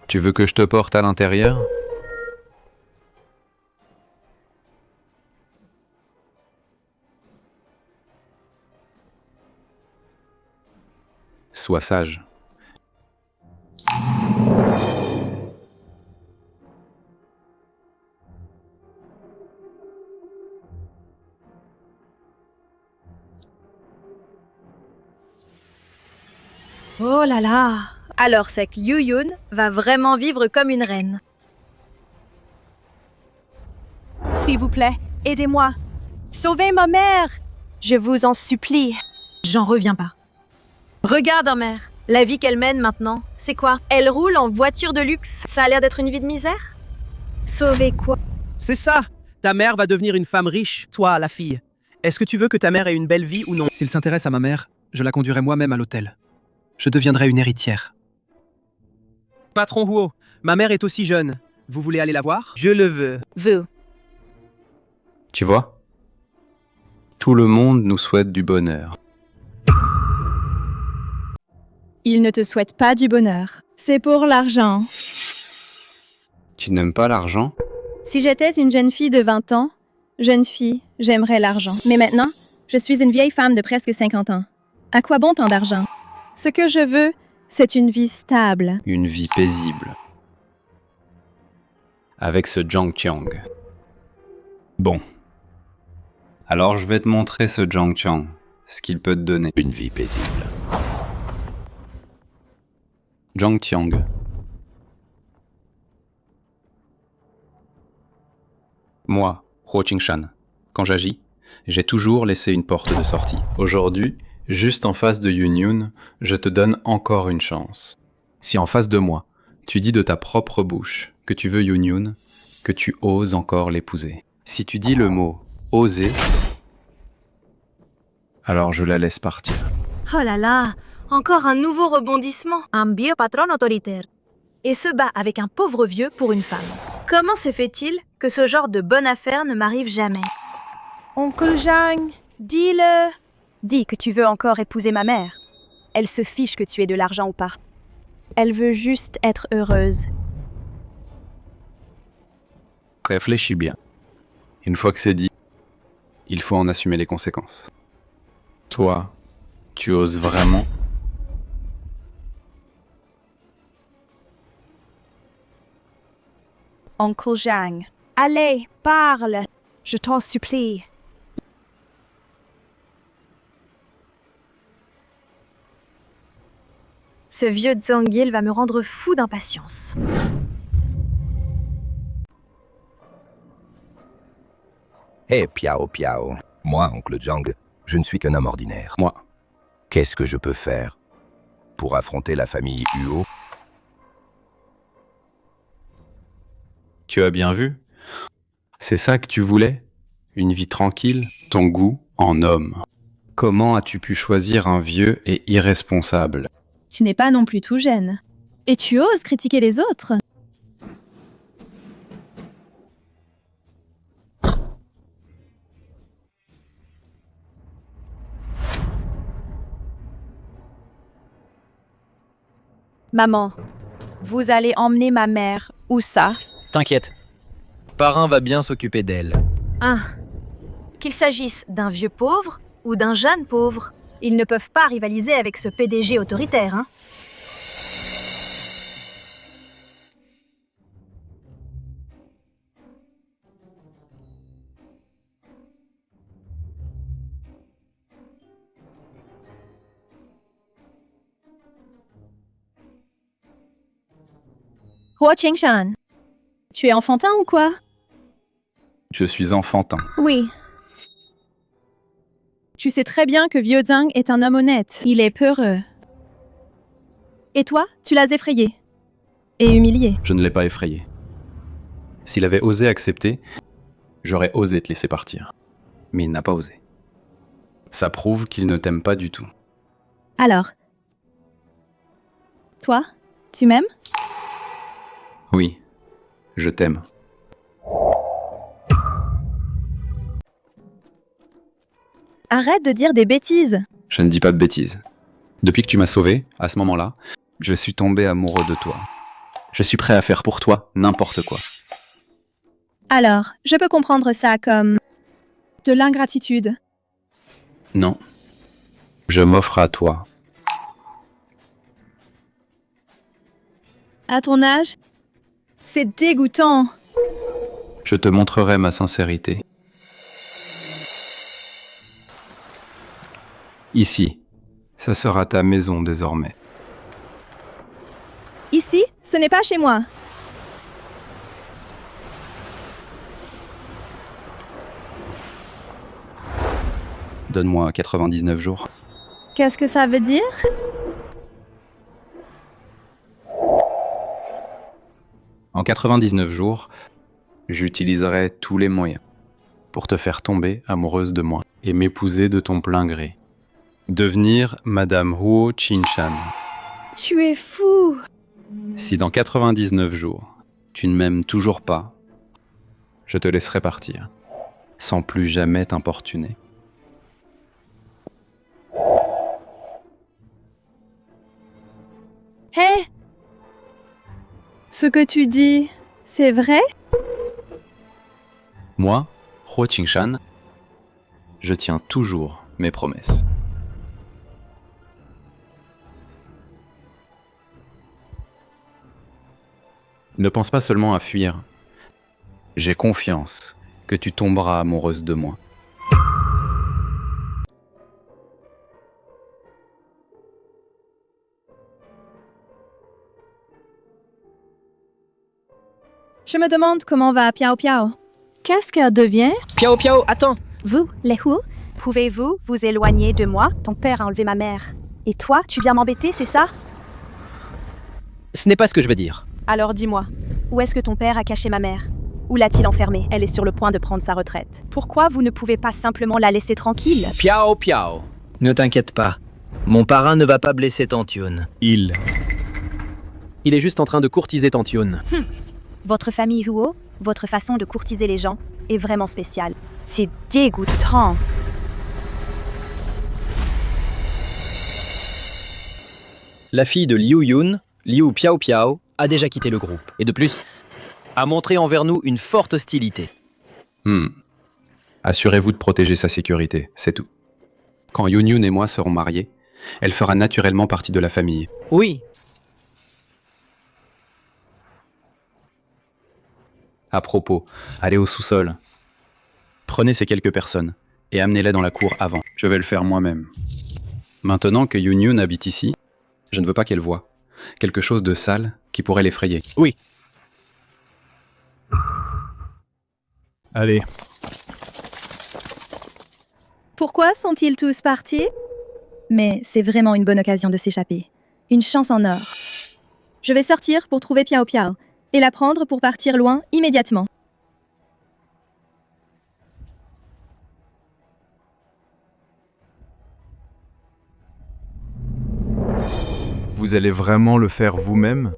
Tu veux que je te porte à l'intérieur? Sois sage. Oh là là! Alors c'est que Yu-Yun va vraiment vivre comme une reine. S'il vous plaît, aidez-moi. Sauvez ma mère. Je vous en supplie. J'en reviens pas. Regarde, mère. La vie qu'elle mène maintenant, c'est quoi? Elle roule en voiture de luxe. Ça a l'air d'être une vie de misère? Sauver quoi? C'est ça! Ta mère va devenir une femme riche. Toi, la fille, est-ce que tu veux que ta mère ait une belle vie ou non? S'il s'intéresse à ma mère, je la conduirai moi-même à l'hôtel. Je deviendrai une héritière. Patron Huo, ma mère est aussi jeune. Vous voulez aller la voir? Je le veux. Tu vois? Tout le monde nous souhaite du bonheur. Il ne te souhaite pas du bonheur. C'est pour l'argent. Tu n'aimes pas l'argent? Si j'étais une jeune fille de 20 ans, jeune fille, j'aimerais l'argent. Mais maintenant, je suis une vieille femme de presque 50 ans. À quoi bon tant d'argent? Ce que je veux, c'est une vie stable. Une vie paisible. Avec ce Zhang Qiang. Bon. Alors je vais te montrer ce Zhang Qiang, ce qu'il peut te donner. Une vie paisible. Zhang Qiang. Moi, Huo Qingshan, quand j'agis, j'ai toujours laissé une porte de sortie. Aujourd'hui, juste en face de Yun, je te donne encore une chance. Si en face de moi, tu dis de ta propre bouche que tu veux Yun, que tu oses encore l'épouser. Si tu dis le mot « oser », alors je la laisse partir. Oh là là, encore un nouveau rebondissement. Un vieux patron autoritaire. Et se bat avec un pauvre vieux pour une femme. Comment se fait-il que ce genre de bonne affaire ne m'arrive jamais? Oncle Zhang, dis-le. Dis que tu veux encore épouser ma mère. Elle se fiche que tu aies de l'argent ou pas. Elle veut juste être heureuse. Réfléchis bien. Une fois que c'est dit, il faut en assumer les conséquences. Toi, tu oses vraiment? Oncle Zhang, allez, parle. Je t'en supplie. Ce vieux Zhangil va me rendre fou d'impatience. Hé, Piao Piao. Moi, oncle Zhang, je ne suis qu'un homme ordinaire. Moi. Qu'est-ce que je peux faire pour affronter la famille Huo? Tu as bien vu? C'est ça que tu voulais? Une vie tranquille? Ton goût en homme. Comment as-tu pu choisir un vieux et irresponsable? Tu n'es pas non plus tout jeune. Et tu oses critiquer les autres? Maman, vous allez emmener ma mère. Où ça? T'inquiète. Parrain va bien s'occuper d'elle. Ah. Qu'il s'agisse d'un vieux pauvre ou d'un jeune pauvre, ils ne peuvent pas rivaliser avec ce PDG autoritaire, hein? Huo Qingshan, tu es enfantin ou quoi? Je suis enfantin. Oui. Tu sais très bien que Vieux Zhang est un homme honnête. Il est peureux. Et toi, tu l'as effrayé. Et humilié. Je ne l'ai pas effrayé. S'il avait osé accepter, j'aurais osé te laisser partir. Mais il n'a pas osé. Ça prouve qu'il ne t'aime pas du tout. Alors, toi, tu m'aimes? Oui, je t'aime. Arrête de dire des bêtises. Je ne dis pas de bêtises. Depuis que tu m'as sauvé, à ce moment-là, je suis tombé amoureux de toi. Je suis prêt à faire pour toi n'importe quoi. Alors, je peux comprendre ça comme de l'ingratitude. Non. Je m'offre à toi. À ton âge, c'est dégoûtant. Je te montrerai ma sincérité. Ici, ça sera ta maison désormais. Ici, ce n'est pas chez moi. Donne-moi 99 jours. Qu'est-ce que ça veut dire? En 99 jours, j'utiliserai tous les moyens pour te faire tomber amoureuse de moi et m'épouser de ton plein gré. Devenir Madame Huo Qingshan. Tu es fou. Si dans 99 jours, tu ne m'aimes toujours pas, je te laisserai partir, sans plus jamais t'importuner. Hé! Ce que tu dis, c'est vrai? Moi, Huo Qingshan, je tiens toujours mes promesses. Ne pense pas seulement à fuir. J'ai confiance que tu tomberas amoureuse de moi. Je me demande comment va Piao Piao. Qu'est-ce qu'elle devient? Piao Piao, attends! Vous, les Hu, pouvez-vous vous éloigner de moi? Ton père a enlevé ma mère. Et toi, tu viens m'embêter, c'est ça? Ce n'est pas ce que je veux dire. Alors dis-moi, où est-ce que ton père a caché ma mère? Où l'a-t-il enfermée? Elle est sur le point de prendre sa retraite. Pourquoi vous ne pouvez pas simplement la laisser tranquille? Piao Piao. Ne t'inquiète pas. Mon parrain ne va pas blesser Tantiun. Il est juste en train de courtiser Tantiun. Votre famille Huo, votre façon de courtiser les gens est vraiment spéciale. C'est dégoûtant. La fille de Liu Yun, Liu Piao Piao, a déjà quitté le groupe. Et de plus, a montré envers nous une forte hostilité. Assurez-vous de protéger sa sécurité, c'est tout. Quand Yun Yun et moi serons mariés, elle fera naturellement partie de la famille. Oui. À propos, allez au sous-sol. Prenez ces quelques personnes et amenez-les dans la cour avant. Je vais le faire moi-même. Maintenant que Yun Yun habite ici, je ne veux pas qu'elle voie quelque chose de sale qui pourrait l'effrayer. Oui. Allez. Pourquoi sont-ils tous partis? Mais c'est vraiment une bonne occasion de s'échapper. Une chance en or. Je vais sortir pour trouver Piao Piao et la prendre pour partir loin immédiatement. Vous allez vraiment le faire vous-même?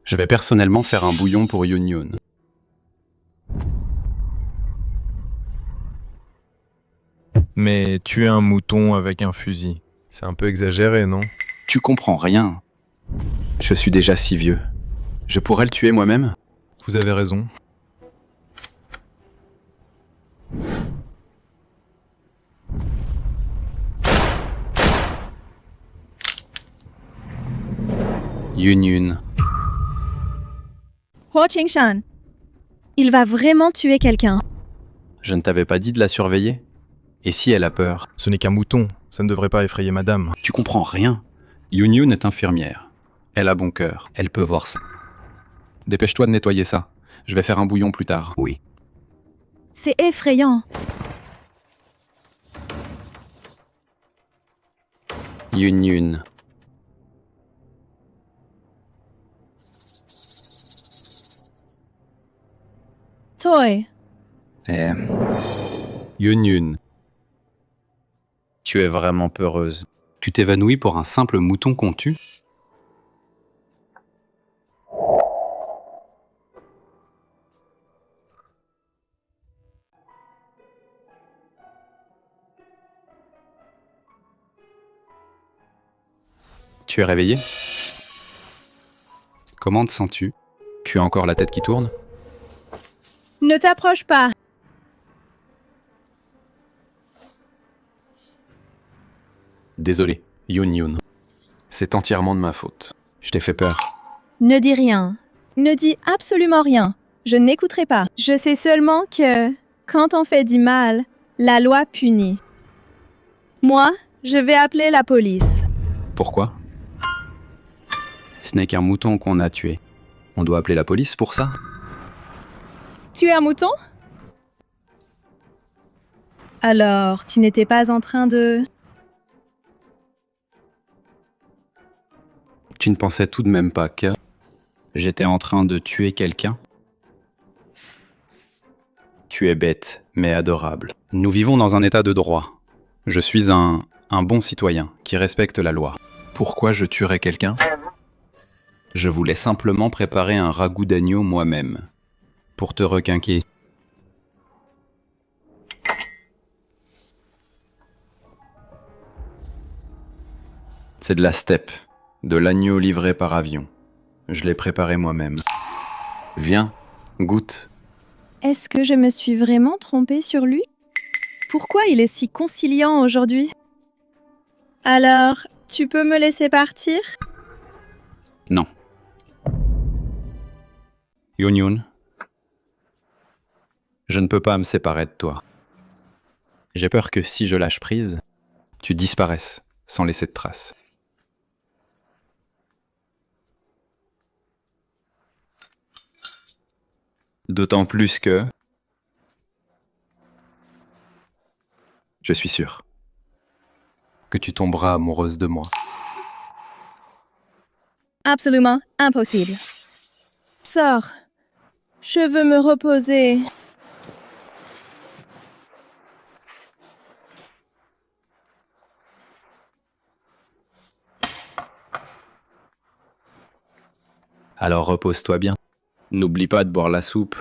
Je vais personnellement faire un bouillon pour Yun Yun. Mais tuer un mouton avec un fusil, c'est un peu exagéré, non? Tu comprends rien. Je suis déjà si vieux. Je pourrais le tuer moi-même? Vous avez raison. Yun Yun. Huo Qingshan. Il va vraiment tuer quelqu'un. Je ne t'avais pas dit de la surveiller? Et si elle a peur? Ce n'est qu'un mouton, ça ne devrait pas effrayer madame. Tu comprends rien. Yun Yun est infirmière. Elle a bon cœur, elle peut voir ça. Dépêche-toi de nettoyer ça. Je vais faire un bouillon plus tard. Oui. C'est effrayant. Yun Yun. Toi. Yun Yun. Tu es vraiment peureuse. Tu t'évanouis pour un simple mouton qu'on tue? Tu es réveillé? Comment te sens-tu? Tu as encore la tête qui tourne? Ne t'approche pas. Désolé, Yun Yun. C'est entièrement de ma faute. Je t'ai fait peur. Ne dis rien. Ne dis absolument rien. Je n'écouterai pas. Je sais seulement que, quand on fait du mal, la loi punit. Moi, je vais appeler la police. Pourquoi? Ce n'est qu'un mouton qu'on a tué. On doit appeler la police pour ça? Tu es un mouton? Alors, tu n'étais pas en train de... Tu ne pensais tout de même pas que j'étais en train de tuer quelqu'un? Tu es bête, mais adorable. Nous vivons dans un état de droit. Je suis un bon citoyen qui respecte la loi. Pourquoi je tuerais quelqu'un? Je voulais simplement préparer un ragoût d'agneau moi-même. Pour te requinquer. C'est de la steppe, de l'agneau livré par avion. Je l'ai préparé moi-même. Viens, goûte. Est-ce que je me suis vraiment trompée sur lui? Pourquoi il est si conciliant aujourd'hui? Alors, tu peux me laisser partir? Non. Yunyun, je ne peux pas me séparer de toi. J'ai peur que si je lâche prise, tu disparaisses sans laisser de traces. D'autant plus que... Je suis sûr que tu tomberas amoureuse de moi. Absolument impossible. Sors. Je veux me reposer. Alors repose-toi bien. N'oublie pas de boire la soupe.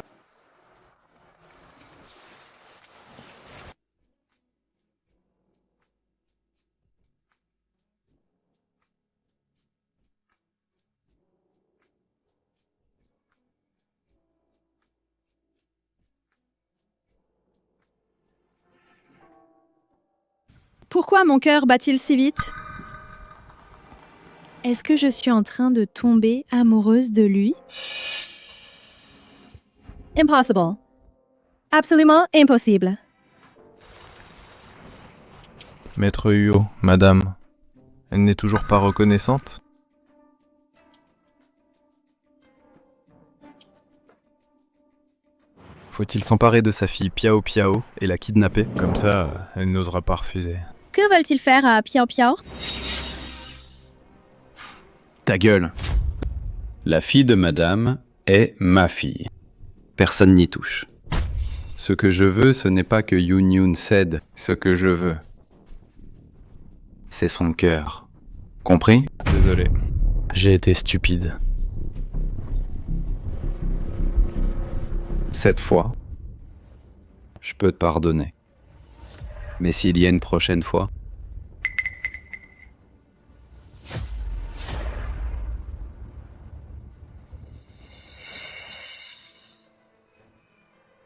Pourquoi mon cœur bat-il si vite? Est-ce que je suis en train de tomber amoureuse de lui? Impossible. Absolument impossible. Maître Huo, madame, elle n'est toujours pas reconnaissante? Faut-il s'emparer de sa fille Piao Piao et la kidnapper? Comme ça, elle n'osera pas refuser. Que veulent-ils faire à Piao Piao? Ta gueule. La fille de madame est ma fille. Personne n'y touche. Ce que je veux, ce n'est pas que Yunyun cède. Ce que je veux, c'est son cœur. Compris? Désolé. J'ai été stupide. Cette fois, je peux te pardonner. Mais s'il y a une prochaine fois...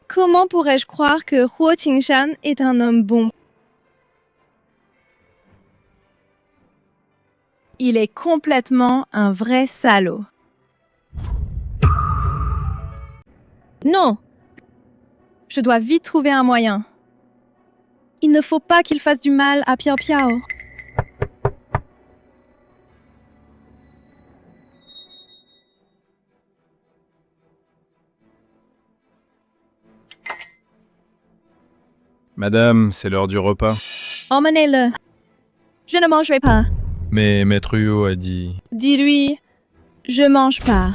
Comment pourrais-je croire que Huo Qingshan est un homme bon? Il est complètement un vrai salaud. Non! Je dois vite trouver un moyen. Il ne faut pas qu'il fasse du mal à Piao Piao. Madame, c'est l'heure du repas. Emmenez-le. Je ne mangerai pas. Mais Maître Huo a dit... Dis-lui, je mange pas.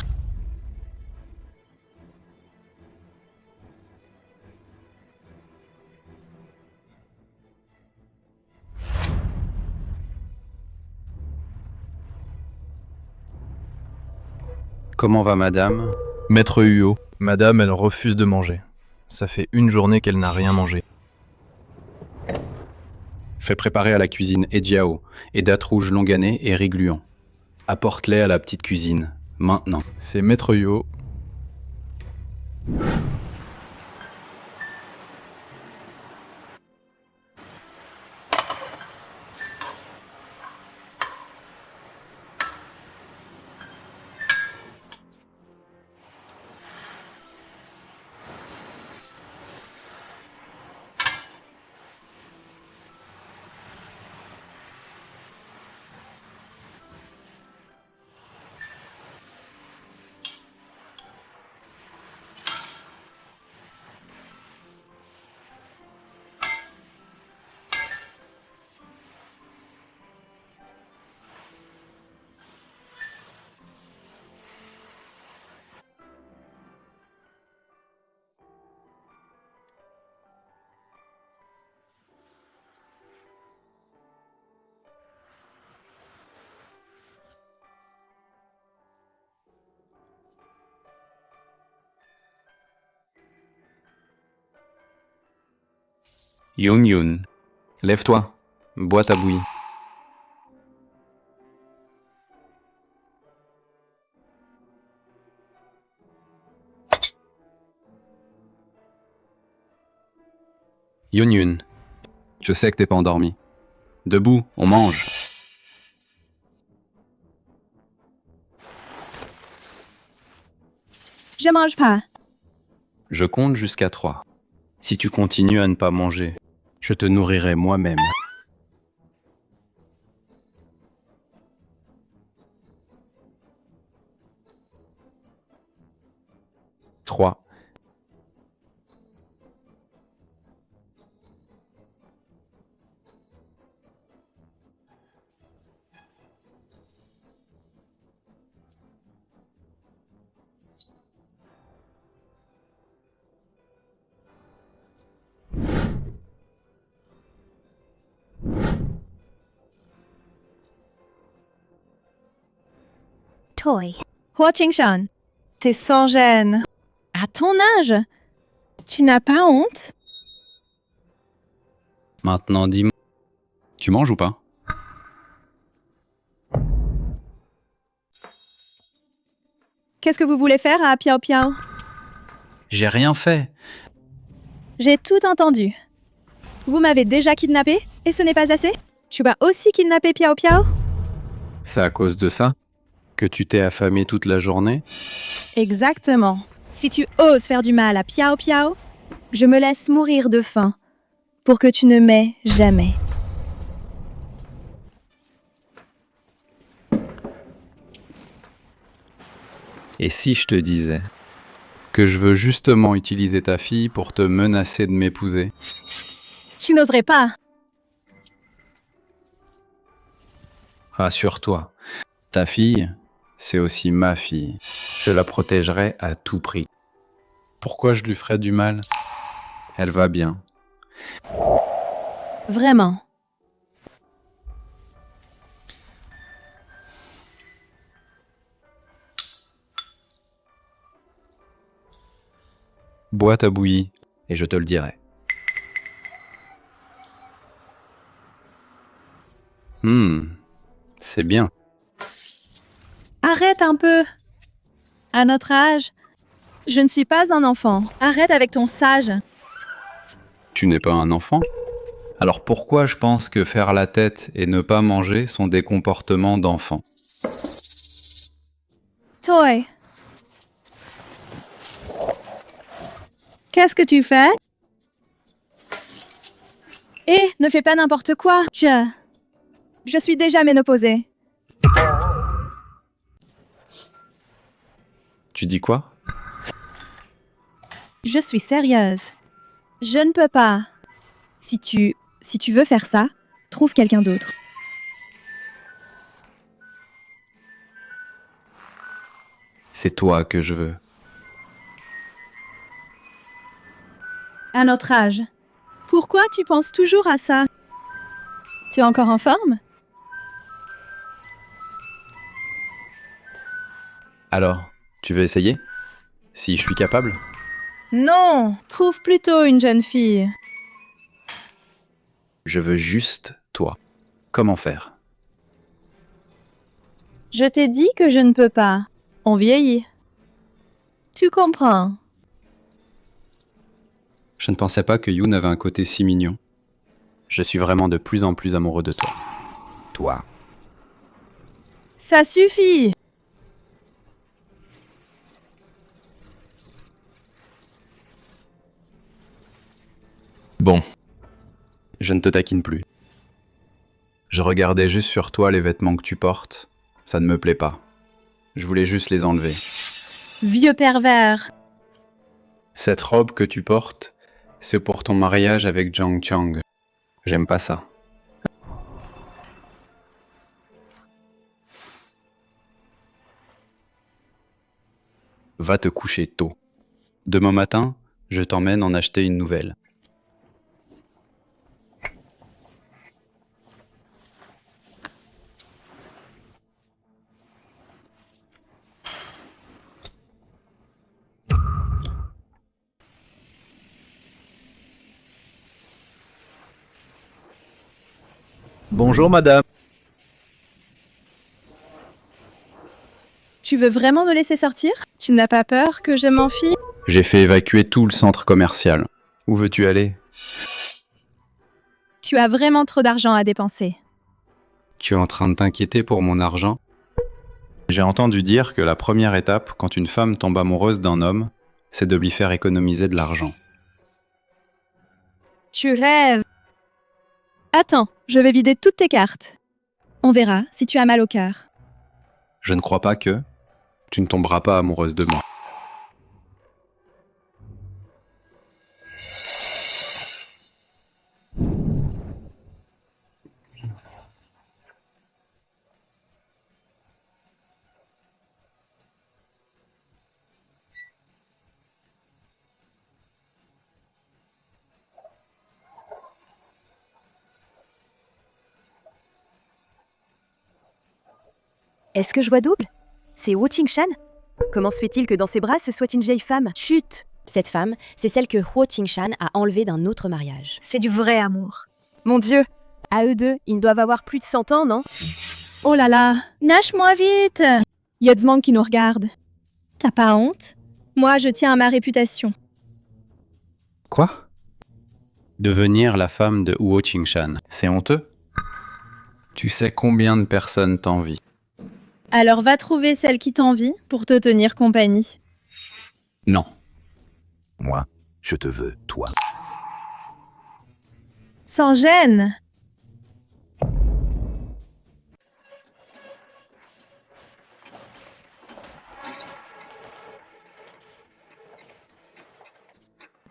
Comment va madame? Maître Huo, madame, elle refuse de manger. Ça fait une journée qu'elle n'a rien mangé. Fais préparer à la cuisine Ejiao et dattes rouges longanées et riz gluant. Apporte-les à la petite cuisine, maintenant. C'est Maître Huo. Yun Yun. Lève-toi. Bois ta bouillie. Yun Yun. Je sais que t'es pas endormi. Debout, on mange. Je mange pas. Je compte jusqu'à 3. Si tu continues à ne pas manger, je te nourrirai moi-même. 3. Toy. Hua Qingshan, T'es sans gêne. à ton âge, tu n'as pas honte? Maintenant dis-moi, tu manges ou pas? Qu'est-ce que vous voulez faire à Piao Piao? J'ai rien fait. J'ai tout entendu. Vous m'avez déjà kidnappé et ce n'est pas assez? Tu vas aussi kidnapper Piao Piao? C'est à cause de ça que tu t'es affamé toute la journée? Exactement. Si tu oses faire du mal à Piao Piao, je me laisse mourir de faim pour que tu ne m'aies jamais. Et si je te disais que je veux justement utiliser ta fille pour te menacer de m'épouser? Tu n'oserais pas. Rassure-toi, ta fille, c'est aussi ma fille. Je la protégerai à tout prix. Pourquoi je lui ferais du mal? Elle va bien. Vraiment. Bois ta bouillie. Et je te le dirai. C'est bien. Arrête un peu. À notre âge, je ne suis pas un enfant. Arrête avec ton sage. Tu n'es pas un enfant? Alors pourquoi je pense que faire la tête et ne pas manger sont des comportements d'enfant? Toy. Qu'est-ce que tu fais? Eh, ne fais pas n'importe quoi. Je suis déjà ménopausée. Tu dis quoi? Je suis sérieuse. Je ne peux pas. Si tu veux faire ça, trouve quelqu'un d'autre. C'est toi que je veux. À notre âge. Pourquoi tu penses toujours à ça? Tu es encore en forme? Alors, tu veux essayer? Si je suis capable? Non, trouve plutôt une jeune fille. Je veux juste toi. Comment faire? Je t'ai dit que je ne peux pas. On vieillit. Tu comprends. Je ne pensais pas que Yoon avait un côté si mignon. Je suis vraiment de plus en plus amoureux de toi. Toi. Ça suffit. Bon. Je ne te taquine plus. Je regardais juste sur toi les vêtements que tu portes. Ça ne me plaît pas. Je voulais juste les enlever. Vieux pervers. Cette robe que tu portes, c'est pour ton mariage avec Jang Chang. J'aime pas ça. Va te coucher tôt. Demain matin, je t'emmène en acheter une nouvelle. Bonjour madame. Tu veux vraiment me laisser sortir? Tu n'as pas peur que je m'enfuie? J'ai fait évacuer tout le centre commercial. Où veux-tu aller? Tu as vraiment trop d'argent à dépenser. Tu es en train de t'inquiéter pour mon argent? J'ai entendu dire que la première étape quand une femme tombe amoureuse d'un homme, c'est de lui faire économiser de l'argent. Tu rêves. Attends, je vais vider toutes tes cartes. On verra si tu as mal au cœur. Je ne crois pas que tu ne tomberas pas amoureuse de moi. Est-ce que je vois double? C'est Huo Qingshan? Comment se fait-il que dans ses bras ce soit une vieille femme? Chut! Cette femme, c'est celle que Huo Qingshan a enlevée d'un autre mariage. C'est du vrai amour. Mon Dieu! À eux deux, ils doivent avoir plus de 100 ans, non? Oh là là, nage-moi vite! Y a du monde qui nous regarde. T'as pas honte? Moi, je tiens à ma réputation. Quoi? Devenir la femme de Huo Qingshan, c'est honteux? Tu sais combien de personnes t'envient? Alors va trouver celle qui t'envie pour te tenir compagnie. Non. Moi, je te veux, toi. Sans gêne.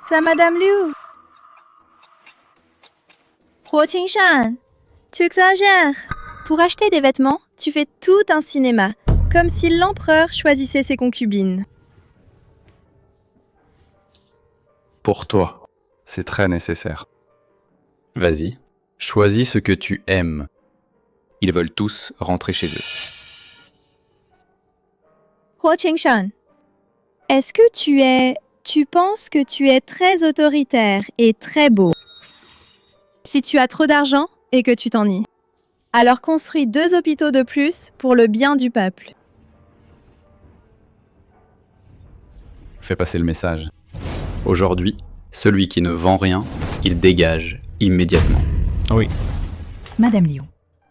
C'est Madame Liu. Huo Qingshan, tu exagères. Pour acheter des vêtements, tu fais tout un cinéma, comme si l'empereur choisissait ses concubines. Pour toi, c'est très nécessaire. Vas-y, choisis ce que tu aimes. Ils veulent tous rentrer chez eux. Huo Qingshan, est-ce que tu penses que tu es très autoritaire et très beau? Si tu as trop d'argent et que tu t'ennuies, alors construis 2 hôpitaux de plus pour le bien du peuple. Fais passer le message. Aujourd'hui, celui qui ne vend rien, il dégage immédiatement. Oui. Madame Liu,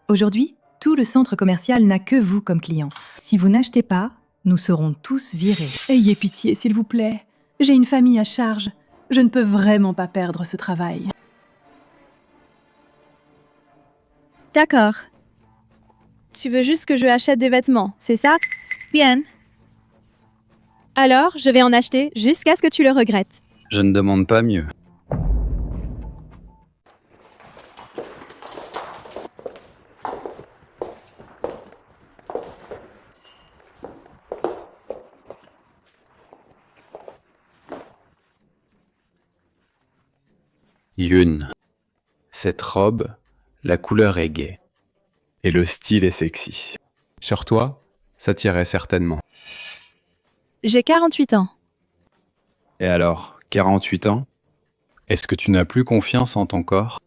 aujourd'hui, tout le centre commercial n'a que vous comme client. Si vous n'achetez pas, nous serons tous virés. Ayez pitié, s'il vous plaît. J'ai une famille à charge. Je ne peux vraiment pas perdre ce travail. D'accord. Tu veux juste que je achète des vêtements, c'est ça? Bien. Alors, je vais en acheter jusqu'à ce que tu le regrettes. Je ne demande pas mieux. Yun. Cette robe, la couleur est gaie. Et le style est sexy. Sur toi, ça t'irait certainement. J'ai 48 ans. Et alors, 48 ans? Est-ce que tu n'as plus confiance en ton corps?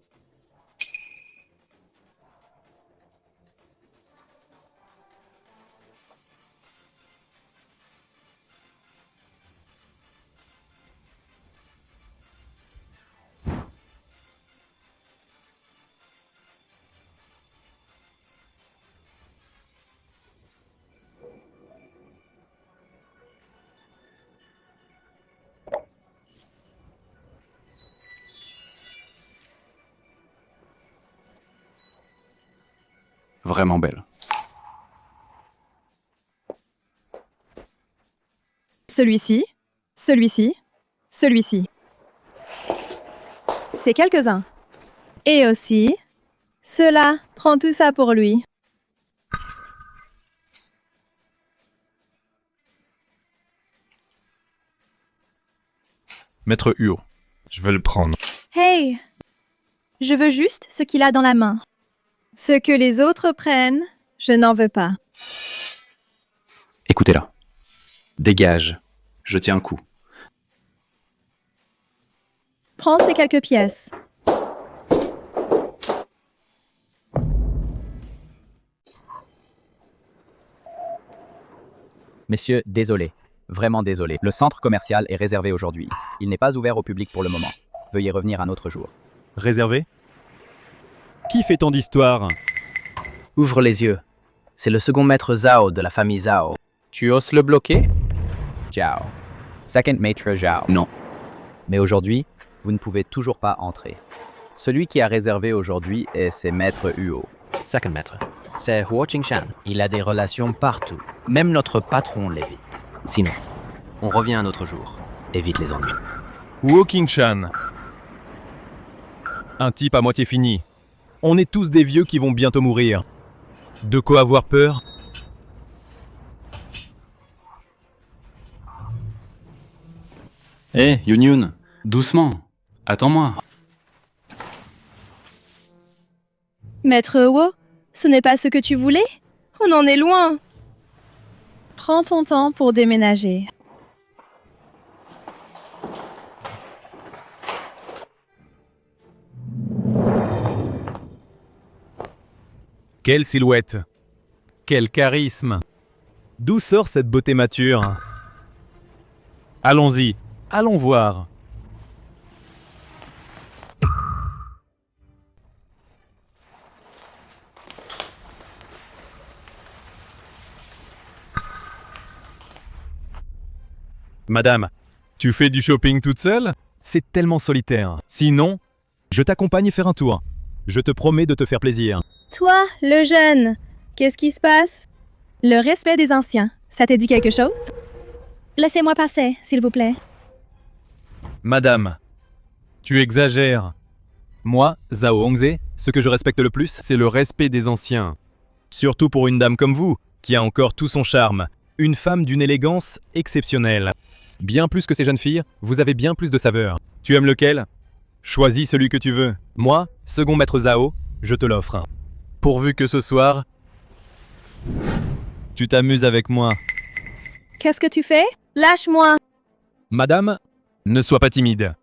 Vraiment belle. Celui-ci, celui-ci, celui-ci. C'est quelques-uns. Et aussi, cela, prends tout ça pour lui. Maître Huo, je vais le prendre. Hey! Je veux juste ce qu'il a dans la main. Ce que les autres prennent, je n'en veux pas. Écoutez-la. Dégage. Je tiens un coup. Prends ces quelques pièces. Messieurs, désolé. Vraiment désolé. Le centre commercial est réservé aujourd'hui. Il n'est pas ouvert au public pour le moment. Veuillez revenir un autre jour. Réservé? Qui fait tant d'histoires? Ouvre les yeux. C'est le second maître Zhao de la famille Zhao. Tu oses le bloquer? Zhao. Second maître Zhao. Non. Mais aujourd'hui, vous ne pouvez toujours pas entrer. Celui qui a réservé aujourd'hui c'est maître Huo. Second maître, c'est Huo Qingshan. Il a des relations partout. Même notre patron l'évite. Sinon, on revient un autre jour. Évite les ennuis. Huo Qingshan. Un type à moitié fini. On est tous des vieux qui vont bientôt mourir. De quoi avoir peur? Hé, Yunyun, doucement. Attends-moi. Maître Huo, ce n'est pas ce que tu voulais? On en est loin. Prends ton temps pour déménager. Quelle silhouette! Quel charisme! D'où sort cette beauté mature? Allons-y, allons voir. Madame, tu fais du shopping toute seule? C'est tellement solitaire. Sinon, je t'accompagne faire un tour. Je te promets de te faire plaisir. Toi, le jeune, qu'est-ce qui se passe? Le respect des anciens, ça te dit quelque chose? Laissez-moi passer, s'il vous plaît. Madame, tu exagères. Moi, Zhao Hongzhe, ce que je respecte le plus, c'est le respect des anciens. Surtout pour une dame comme vous, qui a encore tout son charme. Une femme d'une élégance exceptionnelle. Bien plus que ces jeunes filles, vous avez bien plus de saveur. Tu aimes lequel? Choisis celui que tu veux. Moi, second maître Zhao, je te l'offre. Pourvu que ce soir, tu t'amuses avec moi. Qu'est-ce que tu fais? Lâche-moi! Madame, ne sois pas timide.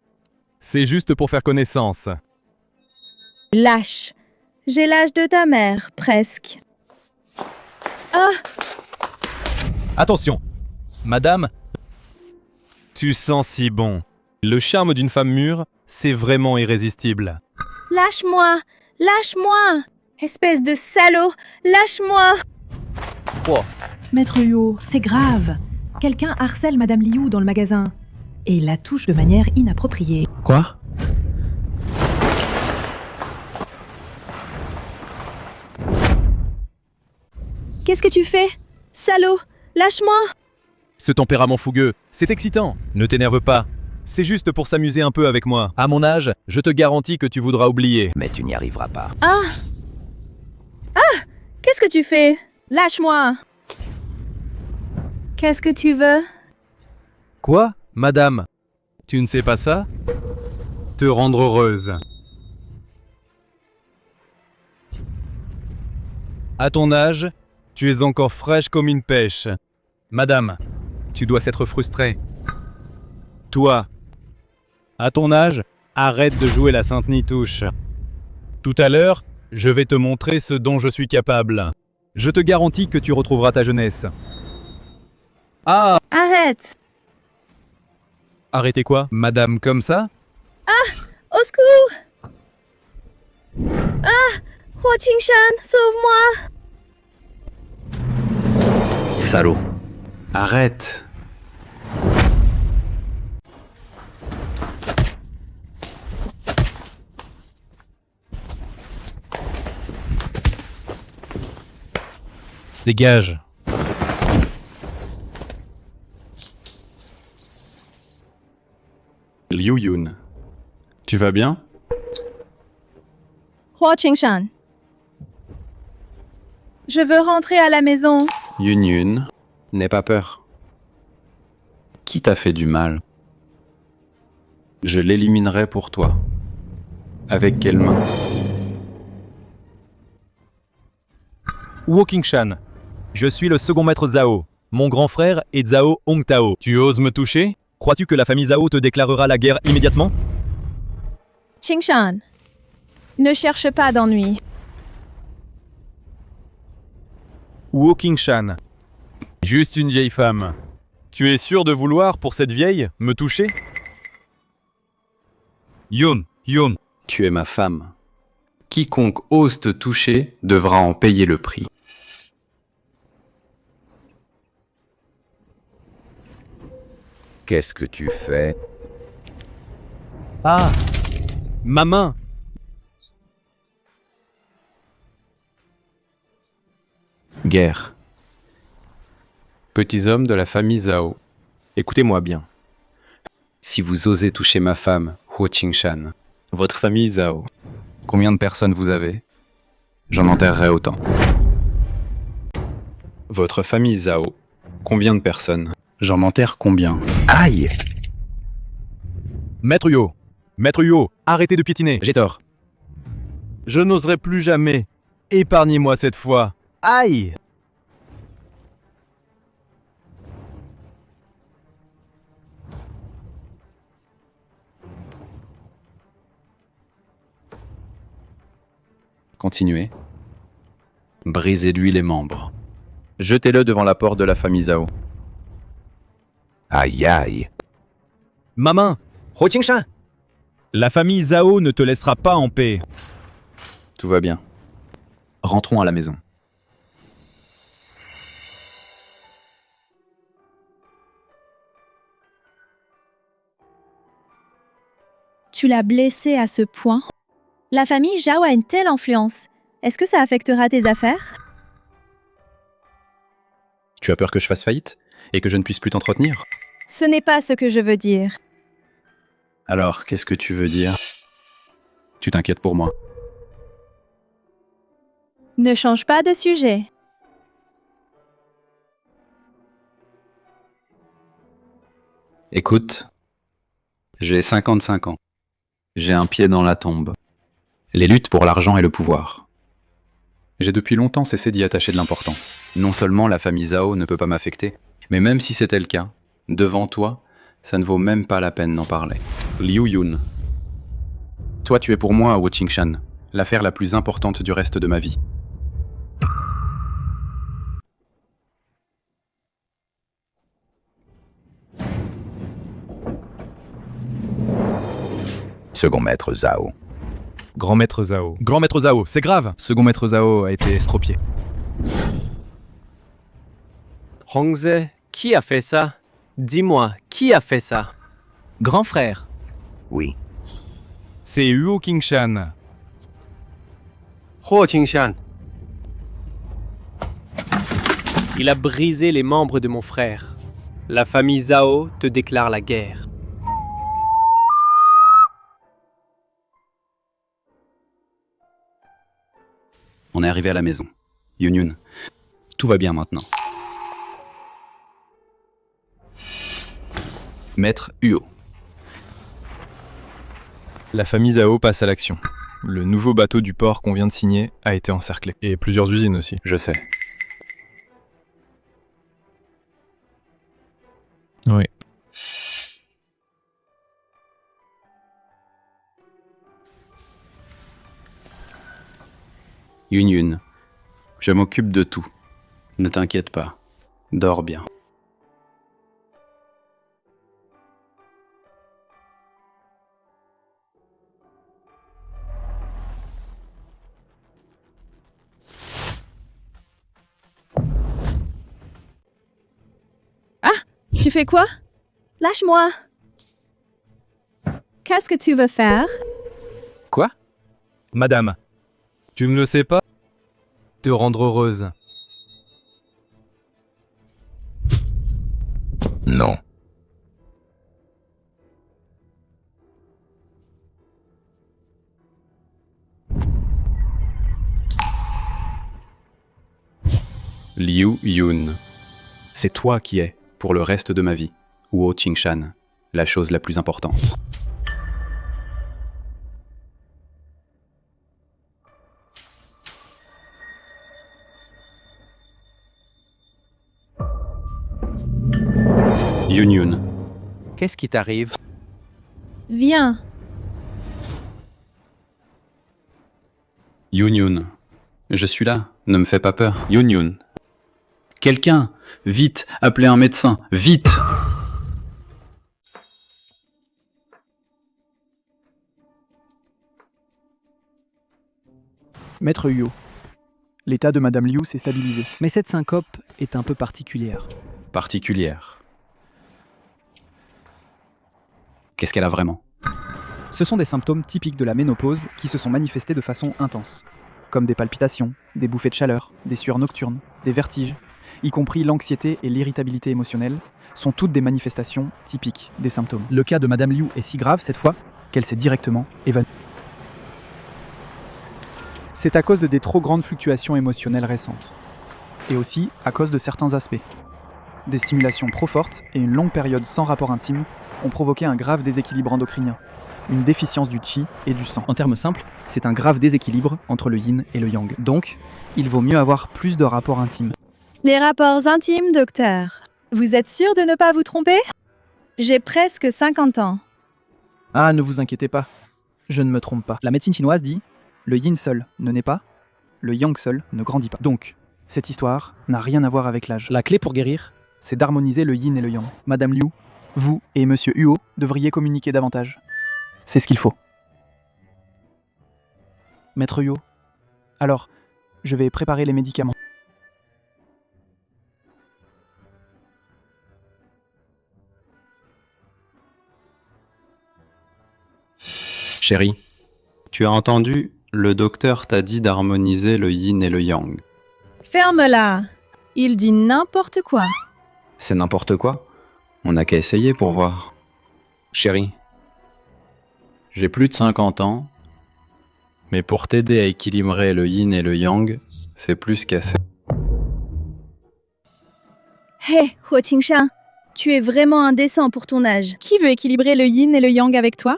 C'est juste pour faire connaissance. Lâche. J'ai l'âge de ta mère, presque. Ah! Attention, madame, tu sens si bon. Le charme d'une femme mûre, c'est vraiment irrésistible. Lâche-moi! Lâche-moi! Espèce de salaud! Lâche-moi! Oh. Maître Huo, c'est grave. Quelqu'un harcèle Madame Liu dans le magasin. Et la touche de manière inappropriée. Quoi? Qu'est-ce que tu fais? Salaud! Lâche-moi! Ce tempérament fougueux, c'est excitant. Ne t'énerve pas. C'est juste pour s'amuser un peu avec moi. À mon âge, je te garantis que tu voudras oublier. Mais tu n'y arriveras pas. Ah! Ah! Qu'est-ce que tu fais? Lâche-moi! Qu'est-ce que tu veux? Quoi, madame? Tu ne sais pas ça? Te rendre heureuse. À ton âge, tu es encore fraîche comme une pêche. Madame, tu dois s'être frustrée. Toi, à ton âge, arrête de jouer la Sainte Nitouche. Tout à l'heure, je vais te montrer ce dont je suis capable. Je te garantis que tu retrouveras ta jeunesse. Ah! Arrête! Arrêtez quoi, madame, comme ça? Ah! Au secours! Ah! Huo Qingshan, sauve-moi! Salaud. Arrête. Dégage. Liu Yun. Tu vas bien? Huo Qingshan. Je veux rentrer à la maison. Yun Yun, n'aie pas peur. Qui t'a fait du mal? Je l'éliminerai pour toi. Avec quelle main? Huo Qingshan. Je suis le second maître Zhao. Mon grand frère est Zhao Hongtao. Tu oses me toucher? Crois-tu que la famille Zhao te déclarera la guerre immédiatement? Qingshan, ne cherche pas d'ennui. Huo Qingshan. Juste une vieille femme. Tu es sûr de vouloir, pour cette vieille, me toucher? Yun. Tu es ma femme. Quiconque ose te toucher devra en payer le prix. Qu'est-ce que tu fais? Ah! Ma main! Guerre. Petits hommes de la famille Zhao. Écoutez-moi bien. Si vous osez toucher ma femme, Huo Qingshan, votre famille Zhao, combien de personnes vous avez? J'en enterrerai autant. Votre famille Zhao, combien de personnes? J'en enterre combien? Aïe! Maître Huo, arrêtez de piétiner. J'ai tort. Je n'oserai plus jamais. Épargnez-moi cette fois. Aïe! Continuez. Brisez-lui les membres. Jetez-le devant la porte de la famille Zhao. Aïe aïe! Ma main! Huo Qingshan! La famille Zhao ne te laissera pas en paix. Tout va bien. Rentrons à la maison. Tu l'as blessé à ce point? La famille Zhao a une telle influence. Est-ce que ça affectera tes affaires? Tu as peur que je fasse faillite? Et que je ne puisse plus t'entretenir? Ce n'est pas ce que je veux dire. Alors, qu'est-ce que tu veux dire? Tu t'inquiètes pour moi. Ne change pas de sujet. Écoute, j'ai 55 ans. J'ai un pied dans la tombe. Les luttes pour l'argent et le pouvoir. J'ai depuis longtemps cessé d'y attacher de l'importance. Non seulement la famille Zhao ne peut pas m'affecter, mais même si c'était le cas, devant toi, ça ne vaut même pas la peine d'en parler. Liu Yun. Toi, tu es pour moi, Huo Qingshan, l'affaire la plus importante du reste de ma vie. Second maître Zhao. Grand maître Zhao, c'est grave. Second maître Zhao a été estropié. Hongze, qui a fait ça? Dis-moi, qui a fait ça? Grand frère. Oui. C'est Huo Qingshan. Huo Qingshan. Il a brisé les membres de mon frère. La famille Zhao te déclare la guerre. On est arrivé à la maison. Yun, tout va bien maintenant. Maître Huo. La famille Zhao passe à l'action. Le nouveau bateau du port qu'on vient de signer a été encerclé. Et plusieurs usines aussi. Je sais. Oui. Yun, je m'occupe de tout. Ne t'inquiète pas. Dors bien. Ah! Tu fais quoi? Lâche-moi! Qu'est-ce que tu veux faire? Quoi? Madame, tu ne le sais pas? Te rendre heureuse. Non. Liu Yun. C'est toi qui es, pour le reste de ma vie, Huo Qingshan, la chose la plus importante. Yun. Qu'est-ce qui t'arrive? Viens. Yun. Je suis là, ne me fais pas peur. Yun. Quelqu'un! Vite! Appelez un médecin! Vite! Maître Huo, l'état de Madame Liu s'est stabilisé. Mais cette syncope est un peu particulière. Particulière. Qu'est-ce qu'elle a vraiment? Ce sont des symptômes typiques de la ménopause qui se sont manifestés de façon intense, comme des palpitations, des bouffées de chaleur, des sueurs nocturnes, des vertiges, y compris l'anxiété et l'irritabilité émotionnelle, sont toutes des manifestations typiques des symptômes. Le cas de Madame Liu est si grave cette fois qu'elle s'est directement évanouie. C'est à cause de des trop grandes fluctuations émotionnelles récentes, et aussi à cause de certains aspects. Des stimulations trop fortes et une longue période sans rapport intime ont provoqué un grave déséquilibre endocrinien, une déficience du qi et du sang. En termes simples, c'est un grave déséquilibre entre le yin et le yang. Donc, il vaut mieux avoir plus de rapports intimes. Les rapports intimes, docteur. Vous êtes sûr de ne pas vous tromper? J'ai presque 50 ans. Ah, ne vous inquiétez pas, je ne me trompe pas. La médecine chinoise dit « le yin seul ne naît pas, le yang seul ne grandit pas ». Donc, cette histoire n'a rien à voir avec l'âge. La clé pour guérir, c'est d'harmoniser le yin et le yang. Madame Liu, vous et Monsieur Huo devriez communiquer davantage. C'est ce qu'il faut. Maître Huo, alors, je vais préparer les médicaments. Chérie, tu as entendu? Le docteur t'a dit d'harmoniser le yin et le yang. Ferme-la. Il dit n'importe quoi. C'est n'importe quoi. On n'a qu'à essayer pour voir. Chérie, j'ai plus de 50 ans, mais pour t'aider à équilibrer le yin et le yang, c'est plus qu'assez. Hé, Huo Qingshan, tu es vraiment indécent pour ton âge. Qui veut équilibrer le yin et le yang avec toi?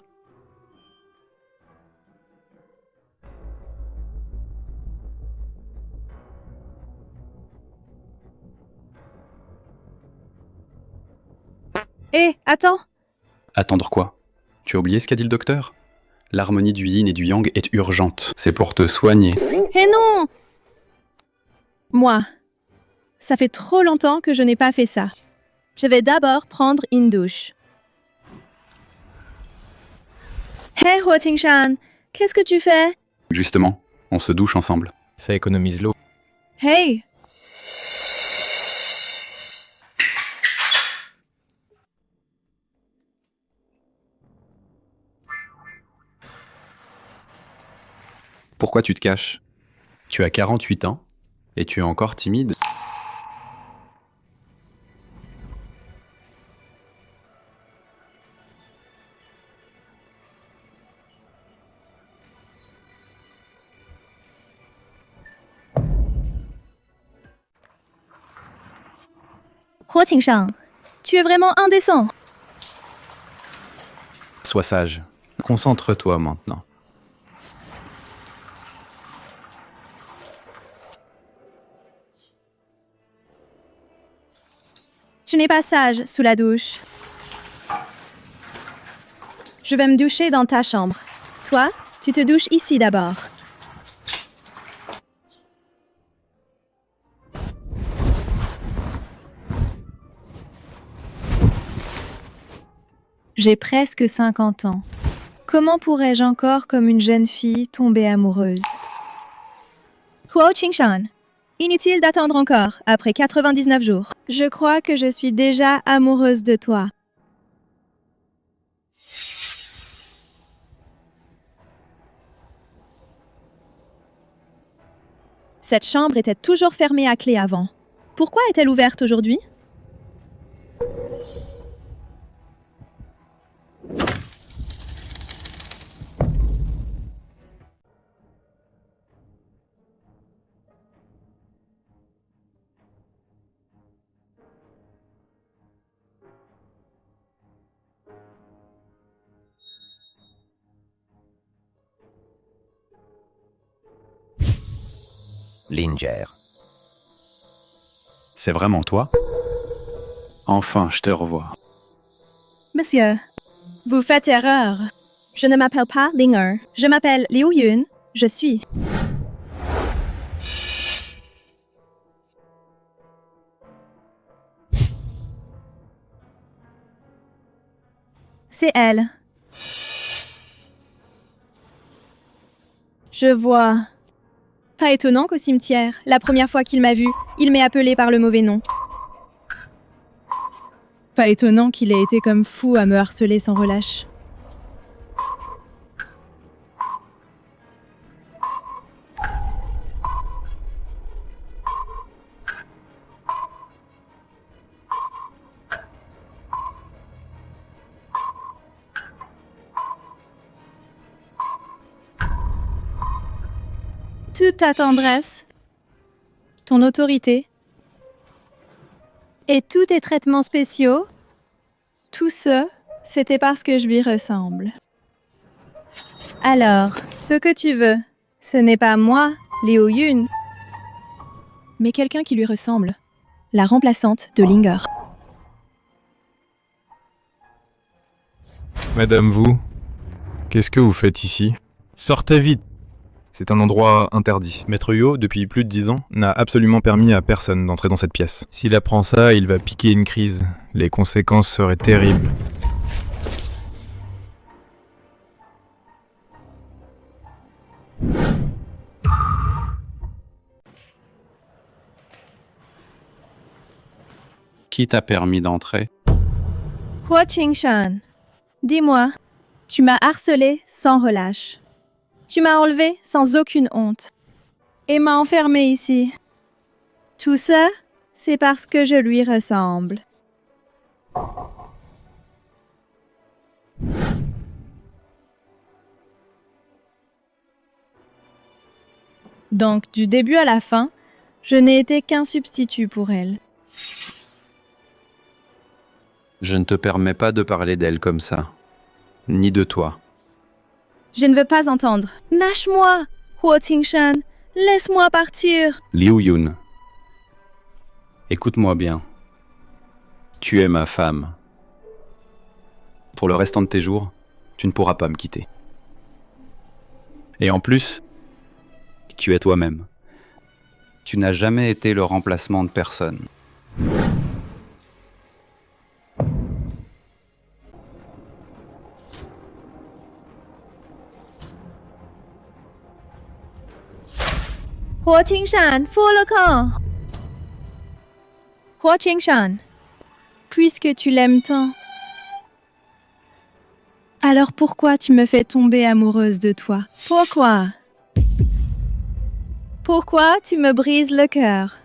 Hé, attends! Attendre quoi? Tu as oublié ce qu'a dit le docteur? L'harmonie du yin et du yang est urgente. C'est pour te soigner. Eh non! Moi, ça fait trop longtemps que je n'ai pas fait ça. Je vais d'abord prendre une douche. Hé, Huo Qingshan, qu'est-ce que tu fais? Justement, on se douche ensemble. Ça économise l'eau. Hey! Pourquoi tu te caches? Tu as 48 ans et tu es encore timide. Huo Qingshan, tu es vraiment indécent. Sois sage. Concentre-toi maintenant. Je n'ai pas sage sous la douche. Je vais me doucher dans ta chambre. Toi, tu te douches ici d'abord. J'ai presque 50 ans. Comment pourrais-je encore, comme une jeune fille, tomber amoureuse? Huo Qingshan, inutile d'attendre encore, après 99 jours. Je crois que je suis déjà amoureuse de toi. Cette chambre était toujours fermée à clé avant. Pourquoi est-elle ouverte aujourd'hui? Linger. C'est vraiment toi? Enfin, je te revois. Monsieur, vous faites erreur. Je ne m'appelle pas Linger. Je m'appelle Liu Yun. Je suis. C'est elle. Je vois. Pas étonnant qu'au cimetière, la première fois qu'il m'a vue, il m'ait appelé par le mauvais nom. Pas étonnant qu'il ait été comme fou à me harceler sans relâche. Toute ta tendresse, ton autorité et tous tes traitements spéciaux, tout ce, c'était parce que je lui ressemble. Alors, ce que tu veux, ce n'est pas moi, Liu Yun, mais quelqu'un qui lui ressemble, la remplaçante de Linger. Madame Wu, qu'est-ce que vous faites ici? Sortez vite! C'est un endroit interdit. Maître Huo, depuis plus de 10 ans, n'a absolument permis à personne d'entrer dans cette pièce. S'il apprend ça, il va piquer une crise. Les conséquences seraient terribles. Qui t'a permis d'entrer? Huo Qingshan, dis-moi, tu m'as harcelé sans relâche. Tu m'as enlevé sans aucune honte et m'as enfermé ici. Tout ça, c'est parce que je lui ressemble. Donc, du début à la fin, je n'ai été qu'un substitut pour elle. Je ne te permets pas de parler d'elle comme ça. Ni de toi. Je ne veux pas entendre. Lâche-moi, Huo Qingshan. Laisse-moi partir. Liu Yun. Écoute-moi bien. Tu es ma femme. Pour le restant de tes jours, tu ne pourras pas me quitter. Et en plus, tu es toi-même. Tu n'as jamais été le remplacement de personne. Huo Qingshan, fous le camp. Huo Qingshan, puisque tu l'aimes tant, alors pourquoi tu me fais tomber amoureuse de toi? Pourquoi? Pourquoi tu me brises le cœur?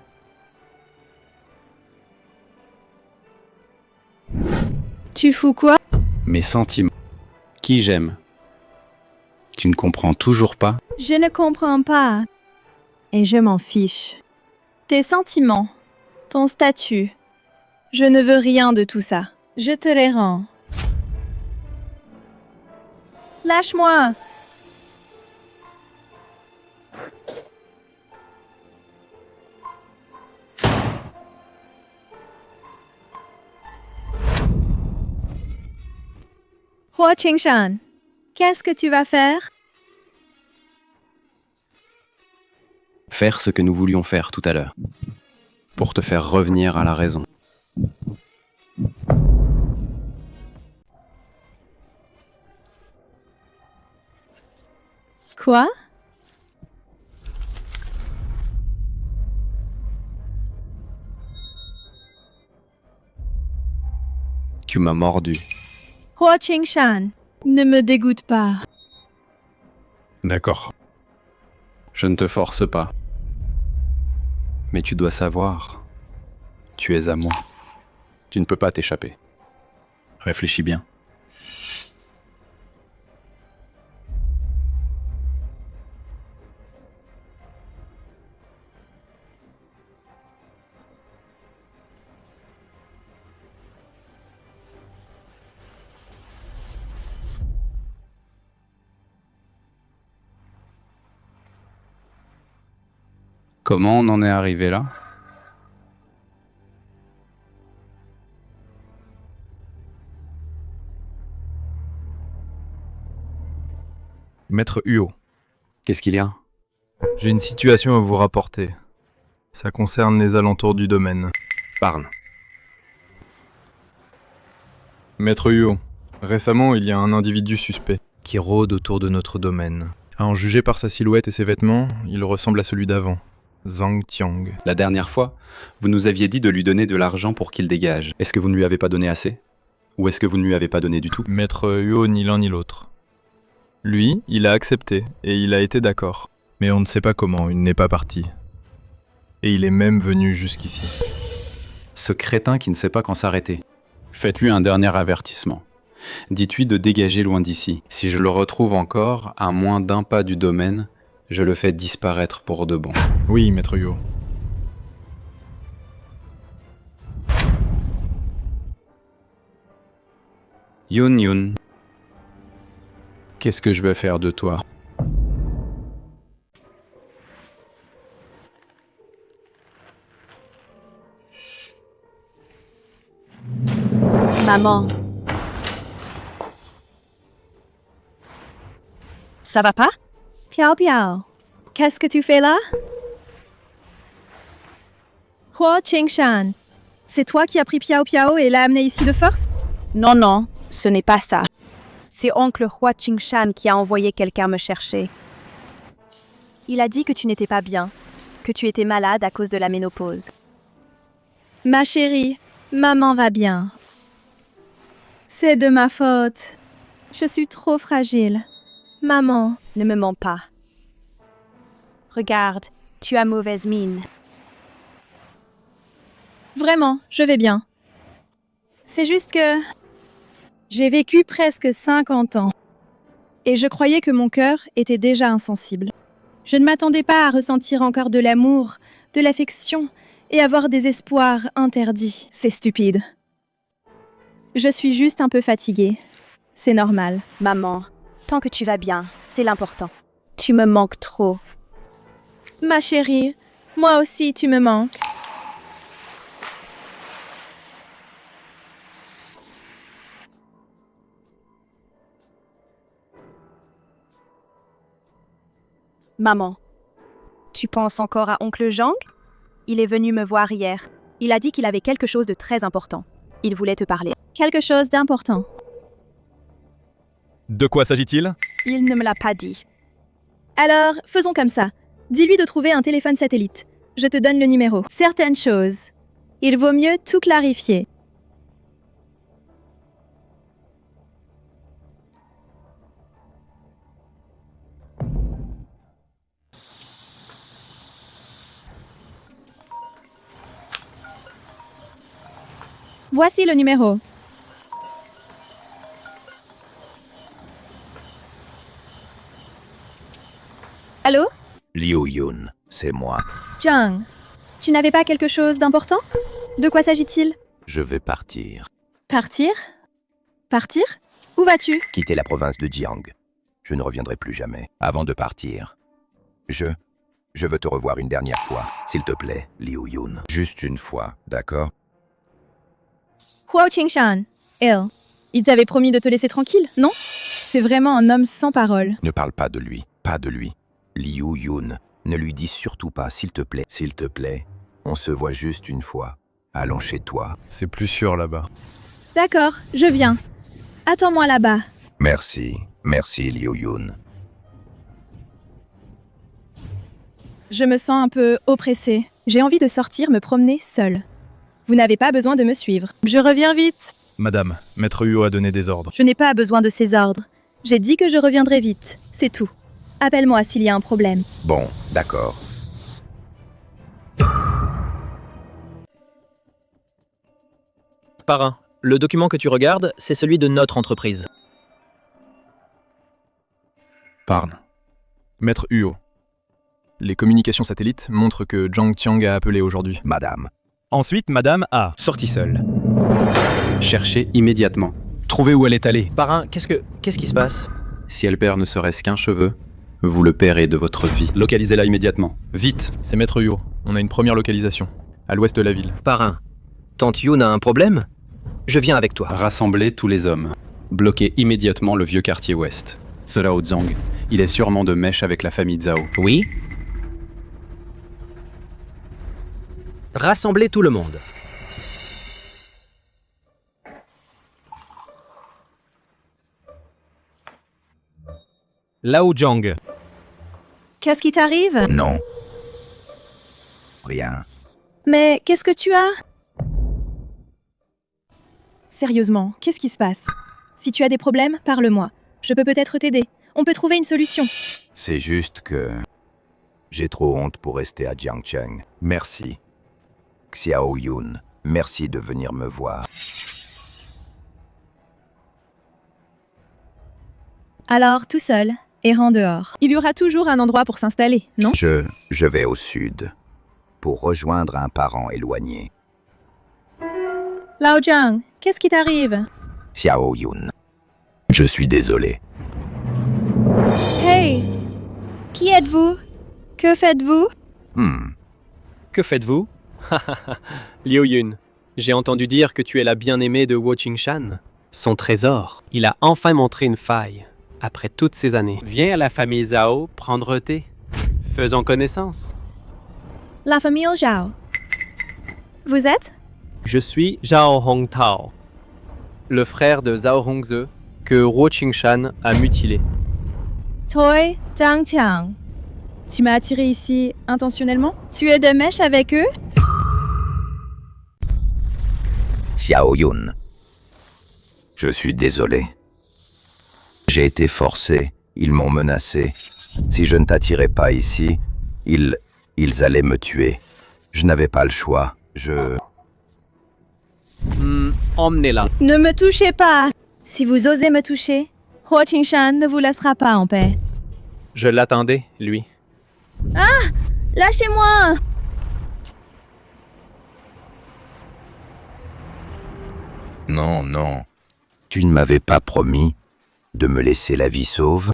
Tu fous quoi? Mes sentiments. Qui j'aime. Tu ne comprends toujours pas? Je ne comprends pas. Et je m'en fiche. Tes sentiments, ton statut, je ne veux rien de tout ça. Je te les rends. Lâche-moi! Huo Qingshan, qu'est-ce que tu vas faire? Faire ce que nous voulions faire tout à l'heure. Pour te faire revenir à la raison. Quoi? Tu m'as mordu. Huo Qingshan, ne me dégoûte pas. D'accord. Je ne te force pas. Mais tu dois savoir, tu es à moi. Tu ne peux pas t'échapper. Réfléchis bien. Comment on en est arrivé là? Maître Huo. Qu'est-ce qu'il y a? J'ai une situation à vous rapporter. Ça concerne les alentours du domaine. Parle. Maître Huo, Récemment, il y a un individu suspect qui rôde autour de notre domaine. À en juger par sa silhouette et ses vêtements, il ressemble à celui d'avant, Zhang Tiang. La dernière fois, vous nous aviez dit de lui donner de l'argent pour qu'il dégage. Est-ce que vous ne lui avez pas donné assez? Ou est-ce que vous ne lui avez pas donné du tout? Maître Huo, ni l'un ni l'autre. Lui, il a accepté, et il a été d'accord. Mais on ne sait pas comment, il n'est pas parti. Et il est même venu jusqu'ici. Ce crétin qui ne sait pas quand s'arrêter. Faites-lui un dernier avertissement. Dites-lui de dégager loin d'ici. Si je le retrouve encore, à moins d'un pas du domaine, je le fais disparaître pour de bon. Oui, maître Huo. Yun, qu'est-ce que je veux faire de toi? Maman. Ça va pas? Piao Piao, qu'est-ce que tu fais là? Huo Qingshan, c'est toi qui as pris Piao Piao et l'as amené ici de force? Non, non, ce n'est pas ça. C'est oncle Huo Qingshan qui a envoyé quelqu'un me chercher. Il a dit que tu n'étais pas bien, que tu étais malade à cause de la ménopause. Ma chérie, maman va bien. C'est de ma faute. Je suis trop fragile. Maman. Ne me mens pas. Regarde, tu as mauvaise mine. Vraiment, je vais bien. C'est juste que j'ai vécu presque 50 ans. Et je croyais que mon cœur était déjà insensible. Je ne m'attendais pas à ressentir encore de l'amour, de l'affection et avoir des espoirs interdits. C'est stupide. Je suis juste un peu fatiguée. C'est normal. Maman, tant que tu vas bien, c'est l'important. Tu me manques trop. Ma chérie, moi aussi tu me manques. Maman, tu penses encore à oncle Zhang? Il est venu me voir hier. Il a dit qu'il avait quelque chose de très important. Il voulait te parler. Quelque chose d'important. De quoi s'agit-il? Il ne me l'a pas dit. Alors, faisons comme ça. Dis-lui de trouver un téléphone satellite. Je te donne le numéro. Certaines choses. Il vaut mieux tout clarifier. Voici le numéro. Allô? Liu Yun, c'est moi. Zhang, tu n'avais pas quelque chose d'important? De quoi s'agit-il? Je vais partir. Partir? Partir? Où vas-tu? Quitter la province de Jiang. Je ne reviendrai plus jamais. Avant de partir, je veux te revoir une dernière fois. S'il te plaît, Liu Yun. Juste une fois, d'accord? Huo Qingshan, il t'avait promis de te laisser tranquille, non? C'est vraiment un homme sans parole. Ne parle pas de lui, pas de lui. Liu Yun, ne lui dis surtout pas, s'il te plaît. S'il te plaît, on se voit juste une fois. Allons chez toi. C'est plus sûr là-bas. D'accord, je viens. Attends-moi là-bas. Merci, merci Liu Yun. Je me sens un peu oppressée. J'ai envie de sortir me promener seule. Vous n'avez pas besoin de me suivre. Je reviens vite. Madame, Maître Huo a donné des ordres. Je n'ai pas besoin de ces ordres. J'ai dit que je reviendrai vite. C'est tout. Appelle-moi s'il y a un problème. Bon, d'accord. Parrain, le document que tu regardes, c'est celui de notre entreprise. Parle. Maître Huo. Les communications satellites montrent que Zhang Tiang a appelé aujourd'hui. Madame. Ensuite, Madame a sorti seule. Cherchez immédiatement. Trouvez où elle est allée. Parrain, qu'est-ce qui se passe? Si elle perd ne serait-ce qu'un cheveu, vous le paierez de votre vie. Localisez-la immédiatement. Vite. C'est Maître Huo. On a une première localisation, à l'ouest de la ville. Parrain, Tante Yun a un problème? Je viens avec toi. Rassemblez tous les hommes. Bloquez immédiatement le vieux quartier ouest. Zhao Zhang, il est sûrement de mèche avec la famille Zhao. Oui? Rassemblez tout le monde. Lao Zhang. Qu'est-ce qui t'arrive? Non. Rien. Mais qu'est-ce que tu as? Sérieusement, qu'est-ce qui se passe? Si tu as des problèmes, parle-moi. Je peux peut-être t'aider. On peut trouver une solution. C'est juste que... j'ai trop honte pour rester à Jiangcheng. Merci. Xiao Yun, merci de venir me voir. Alors, tout seul, errant dehors. Il y aura toujours un endroit pour s'installer, non? Je vais au sud, pour rejoindre un parent éloigné. Lao Zhang, qu'est-ce qui t'arrive? Xiao Yun. Je suis désolé. Hey! Qui êtes-vous? Que faites-vous? Que faites-vous? Liu Yun, j'ai entendu dire que tu es la bien-aimée de Huo Qingshan. Son trésor. Il a enfin montré une faille, après toutes ces années. Viens à la famille Zhao prendre thé. Faisons connaissance. La famille Zhao. Vous êtes? Je suis Zhao Hongtao, le frère de Zhao Hongze que Huo Qingshan a mutilé. Toi, Zhang Qiang. Tu m'as attiré ici intentionnellement? Tu es de mèche avec eux? Xiao Yun. Je suis désolé. J'ai été forcé, ils m'ont menacé. Si je ne t'attirais pas ici, ils allaient me tuer. Je n'avais pas le choix, Emmenez-la. Ne me touchez pas! Si vous osez me toucher, Huo Qingshan ne vous laissera pas en paix. Je l'attendais, lui. Ah! Lâchez-moi! Non, non. Tu ne m'avais pas promis de me laisser la vie sauve?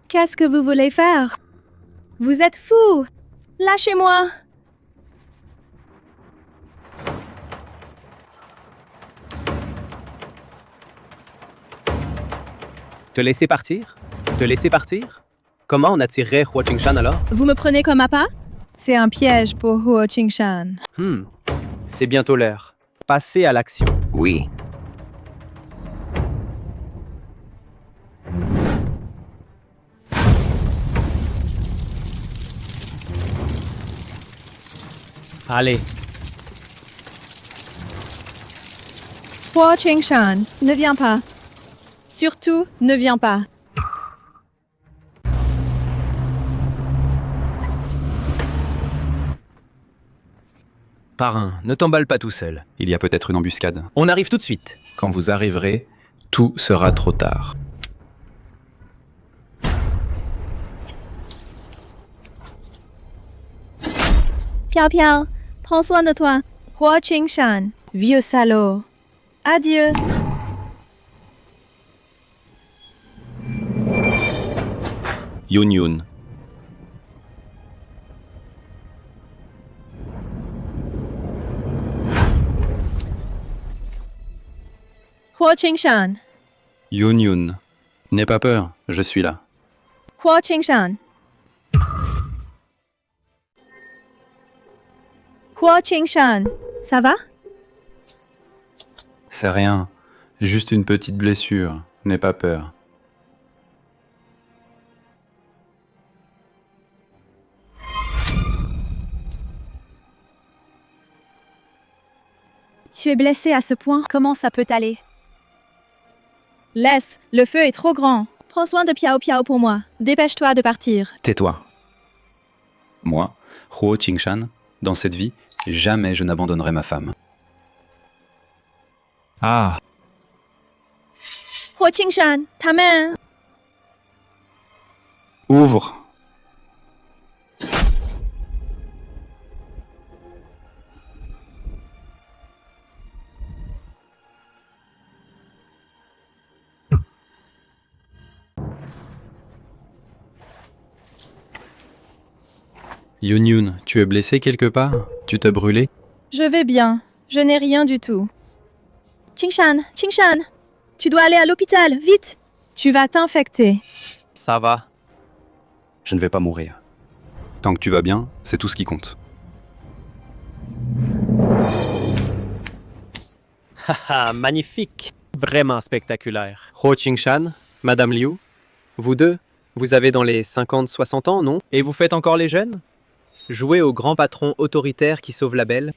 Qu'est-ce que vous voulez faire? Vous êtes fou! Lâchez-moi! Te laisser partir? Te laisser partir? Comment on attirerait Huo Qingshan alors? Vous me prenez comme appât? C'est un piège pour Huo Qingshan. C'est bientôt l'heure. Passez à l'action. Oui. Allez. Huo Qingshan, ne viens pas. Surtout, ne viens pas. Parrain, ne t'emballe pas tout seul. Il y a peut-être une embuscade. On arrive tout de suite. Quand vous arriverez, tout sera trop tard. Piao Piao, prends soin de toi. Huo Qingshan, vieux salaud. Adieu. Yun Yun. Huo Qingshan. Yun Yun. N'aie pas peur, je suis là. Huo Qingshan. Huo Qingshan, ça va? C'est rien, juste une petite blessure, n'aie pas peur. Tu es blessé à ce point? Comment ça peut aller? Laisse, le feu est trop grand. Prends soin de Piao Piao pour moi. Dépêche-toi de partir. Tais-toi. Moi, Huo Qingshan, dans cette vie, jamais je n'abandonnerai ma femme. Ah, Huo Qingshan, ta main. Ouvre. Yun Yun, tu es blessé quelque part? Tu t'es brûlé? Je vais bien. Je n'ai rien du tout. Qingshan, Qingshan, Tu dois aller à l'hôpital, vite! Tu vas t'infecter. Ça va. Je ne vais pas mourir. Tant que tu vas bien, c'est tout ce qui compte. Haha, magnifique. Vraiment spectaculaire. Ho Ching-shan, Madame Liu, vous deux, vous avez dans les 50-60 ans, non? Et vous faites encore les jeunes? Jouez au grand patron autoritaire qui sauve la belle.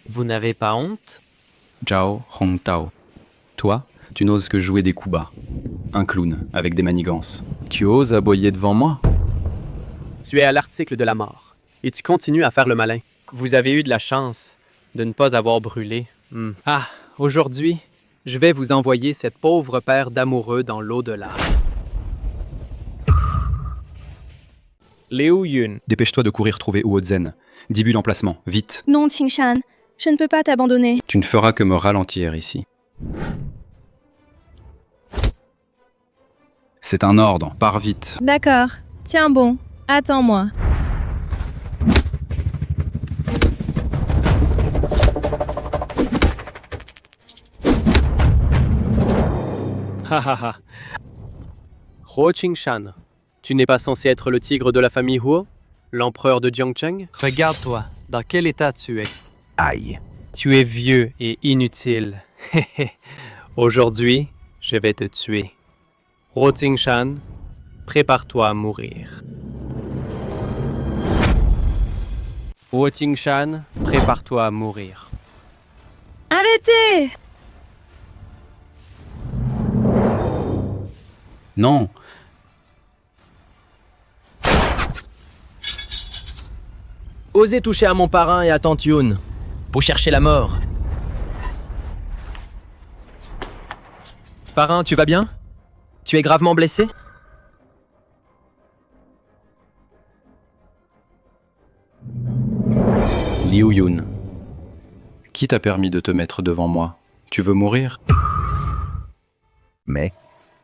Vous n'avez pas honte? Zhao Hongtao. Toi, tu n'oses que jouer des coups bas. Un clown, avec des manigances. Tu oses aboyer devant moi? Tu es à l'article de la mort. Et tu continues à faire le malin. Vous avez eu de la chance de ne pas avoir brûlé. Ah, aujourd'hui, je vais vous envoyer cette pauvre paire d'amoureux dans l'au-delà. Liu Yun. Dépêche-toi de courir trouver Huo Zhen. 10 bulles l'emplacement, vite. Non, Qingshan, je ne peux pas t'abandonner. Tu ne feras que me ralentir ici. C'est un ordre, pars vite. D'accord. Tiens bon, attends-moi. Ha ha ha. Ho Ching-shan, tu n'es pas censé être le tigre de la famille Huo, l'empereur de Jiangcheng? Regarde-toi, dans quel état tu es. Aïe. Tu es vieux et inutile. Aujourd'hui, je vais te tuer. Ho Ching-shan, prépare-toi à mourir. Ho Ching-shan, prépare-toi à mourir. Arrêtez! Non. Osez toucher à mon parrain et à Tante Yun. Vous cherchez la mort. Parrain, tu vas bien? Tu es gravement blessé? Liu Yun. Qui t'a permis de te mettre devant moi? Tu veux mourir? Mais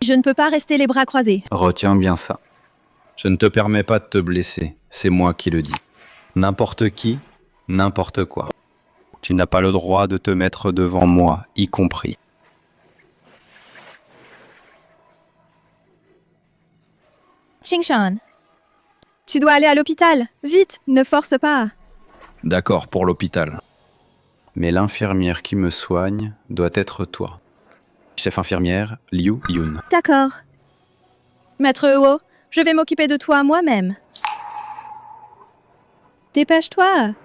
Je ne peux pas rester les bras croisés. Retiens bien ça. Je ne te permets pas de te blesser, c'est moi qui le dis. N'importe qui, n'importe quoi. Tu n'as pas le droit de te mettre devant moi, y compris. Qingshan, tu dois aller à l'hôpital. Vite, ne force pas. D'accord pour l'hôpital. Mais l'infirmière qui me soigne doit être toi. Chef infirmière, Liu Yun. D'accord. Maître Huo, je vais m'occuper de toi moi-même. Dépêche-toi.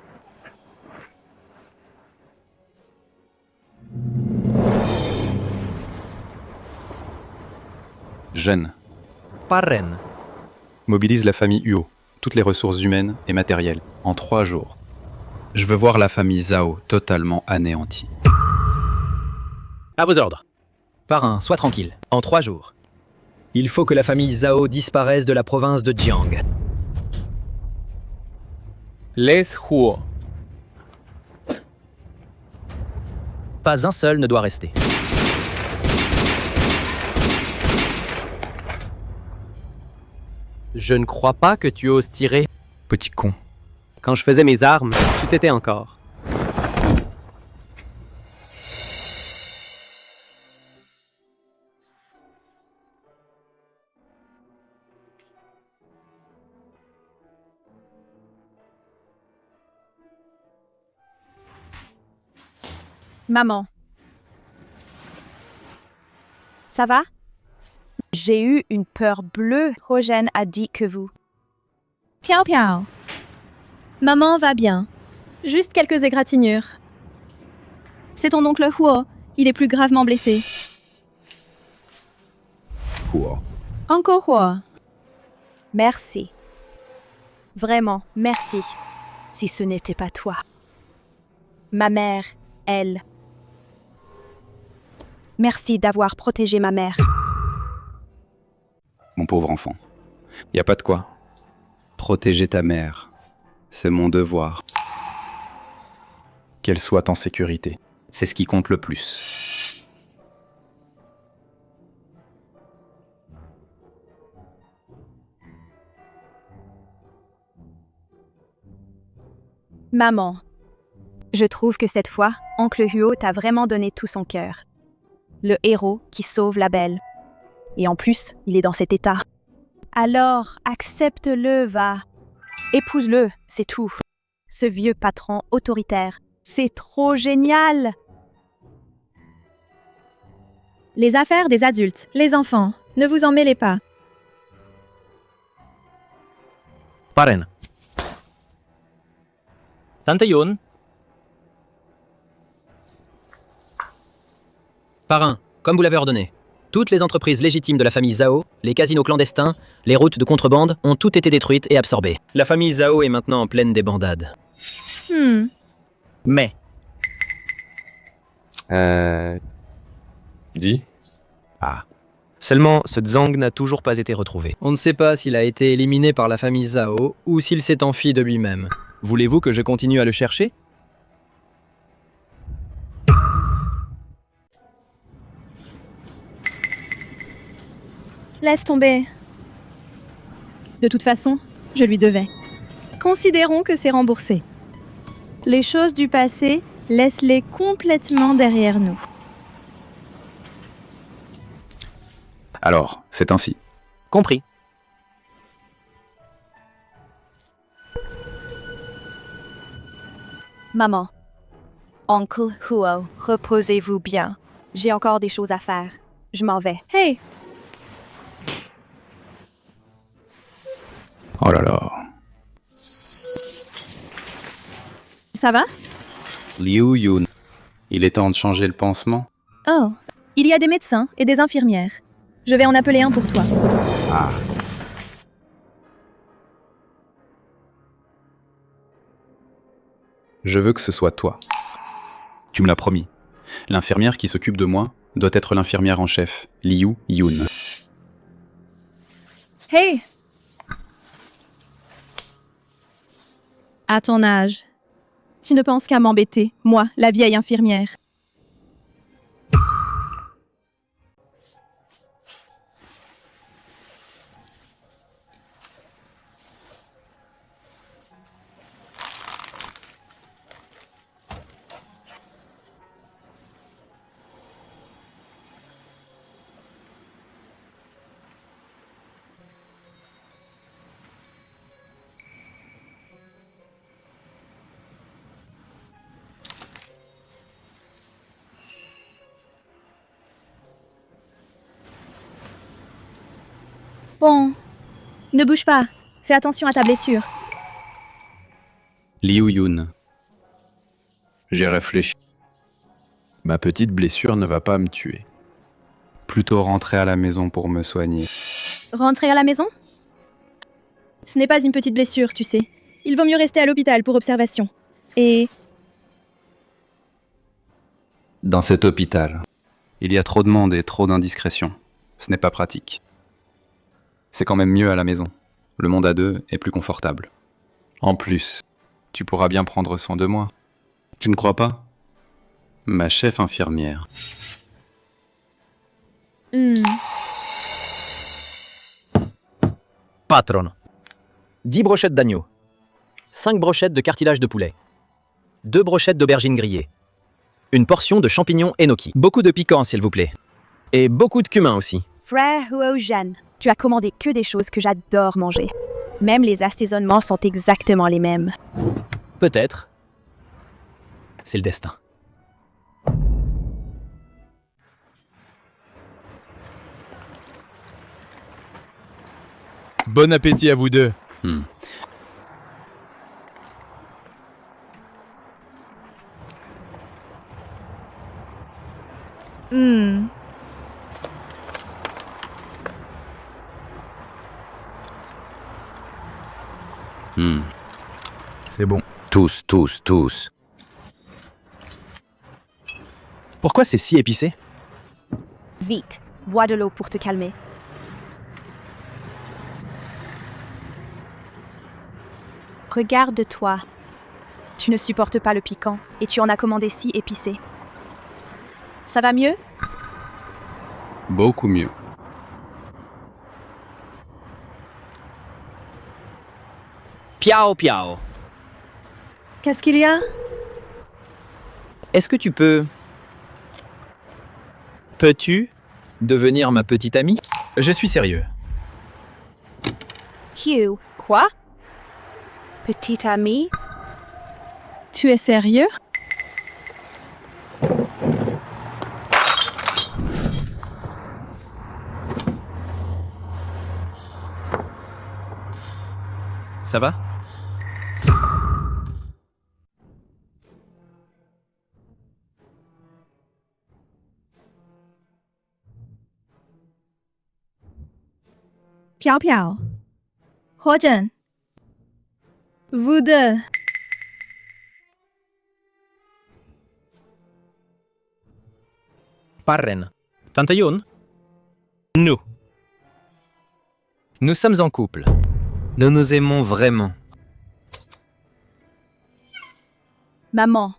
Jeune. Parraine. Mobilise la famille Huo, toutes les ressources humaines et matérielles, en 3 jours. Je veux voir la famille Zhao totalement anéantie. À vos ordres. Parrain, sois tranquille. En 3 jours. Il faut que la famille Zhao disparaisse de la province de Jiang. Les Huo. Pas un seul ne doit rester. Je ne crois pas que tu oses tirer. Petit con. Quand je faisais mes armes, tu t'étais encore. Maman. Ça va? J'ai eu une peur bleue. Rogen a dit que vous. Piao Piao. Maman va bien. Juste quelques égratignures. C'est ton oncle Huo. Il est plus gravement blessé. Huo. Encore Huo. Merci. Vraiment, merci. Si ce n'était pas toi. Ma mère, elle. Merci d'avoir protégé ma mère. Mon pauvre enfant. Y a pas de quoi. Protéger ta mère, c'est mon devoir. Qu'elle soit en sécurité, c'est ce qui compte le plus. Maman. Je trouve que cette fois, oncle Huo t'a vraiment donné tout son cœur. le héros qui sauve la belle. Et en plus, il est dans cet état. Alors, accepte-le, va. Épouse-le, c'est tout. Ce vieux patron autoritaire, c'est trop génial. Les affaires des adultes, les enfants, ne vous en mêlez pas. Paren. Tante Yun. Parrain, comme vous l'avez ordonné, toutes les entreprises légitimes de la famille Zhao, les casinos clandestins, les routes de contrebande ont toutes été détruites et absorbées. La famille Zhao est maintenant en pleine débandade. Mais... Dis. Ah. Seulement, ce Zhang n'a toujours pas été retrouvé. On ne sait pas s'il a été éliminé par la famille Zhao ou s'il s'est enfui de lui-même. Voulez-vous que je continue à le chercher ? Laisse tomber. De toute façon, je lui devais. Considérons que c'est remboursé. Les choses du passé, laisse-les complètement derrière nous. Alors, c'est ainsi. Compris. Maman. Oncle Huo, reposez-vous bien. J'ai encore des choses à faire. Je m'en vais. Hey! Oh là là. Ça va? Liu Yun. Il est temps de changer le pansement. Oh, il y a des médecins et des infirmières. Je vais en appeler un pour toi. Ah. Je veux que ce soit toi. Tu me l'as promis. L'infirmière qui s'occupe de moi doit être l'infirmière en chef, Liu Yun. Hey! À ton âge, tu ne penses qu'à m'embêter, moi, la vieille infirmière. Bon, ne bouge pas. Fais attention à ta blessure. Liu Yun. J'ai réfléchi. Ma petite blessure ne va pas me tuer. Plutôt rentrer à la maison pour me soigner. Rentrer à la maison? Ce n'est pas une petite blessure, tu sais. Il vaut mieux rester à l'hôpital pour observation. Et... Dans cet hôpital, il y a trop de monde et trop d'indiscrétions. Ce n'est pas pratique. C'est quand même mieux à la maison. Le monde à deux est plus confortable. En plus, tu pourras bien prendre soin de moi. Tu ne crois pas? Ma chef infirmière. Patron. 10 brochettes d'agneau. 5 brochettes de cartilage de poulet. 2 brochettes d'aubergines grillées. Une portion de champignons enoki. Beaucoup de piquant, s'il vous plaît. Et beaucoup de cumin aussi. Frère Huo Zhan, tu as commandé que des choses que j'adore manger. Même les assaisonnements sont exactement les mêmes. Peut-être. C'est le destin. Bon appétit à vous deux. C'est bon. Tous, tous, tous. Pourquoi c'est si épicé? Vite, bois de l'eau pour te calmer. Regarde-toi. Tu ne supportes pas le piquant et tu en as commandé si épicé. Ça va mieux? Beaucoup mieux. Piao Piao. Qu'est-ce qu'il y a? Est-ce que tu peux Peux-tu devenir ma petite amie? Je suis sérieux. Hugh, quoi? Petite amie? Tu es sérieux? Ça va? Piao Piao. Huozhen. Vous deux. Parren. Tante Yun. Nous. Nous sommes en couple. Nous nous aimons vraiment. Maman,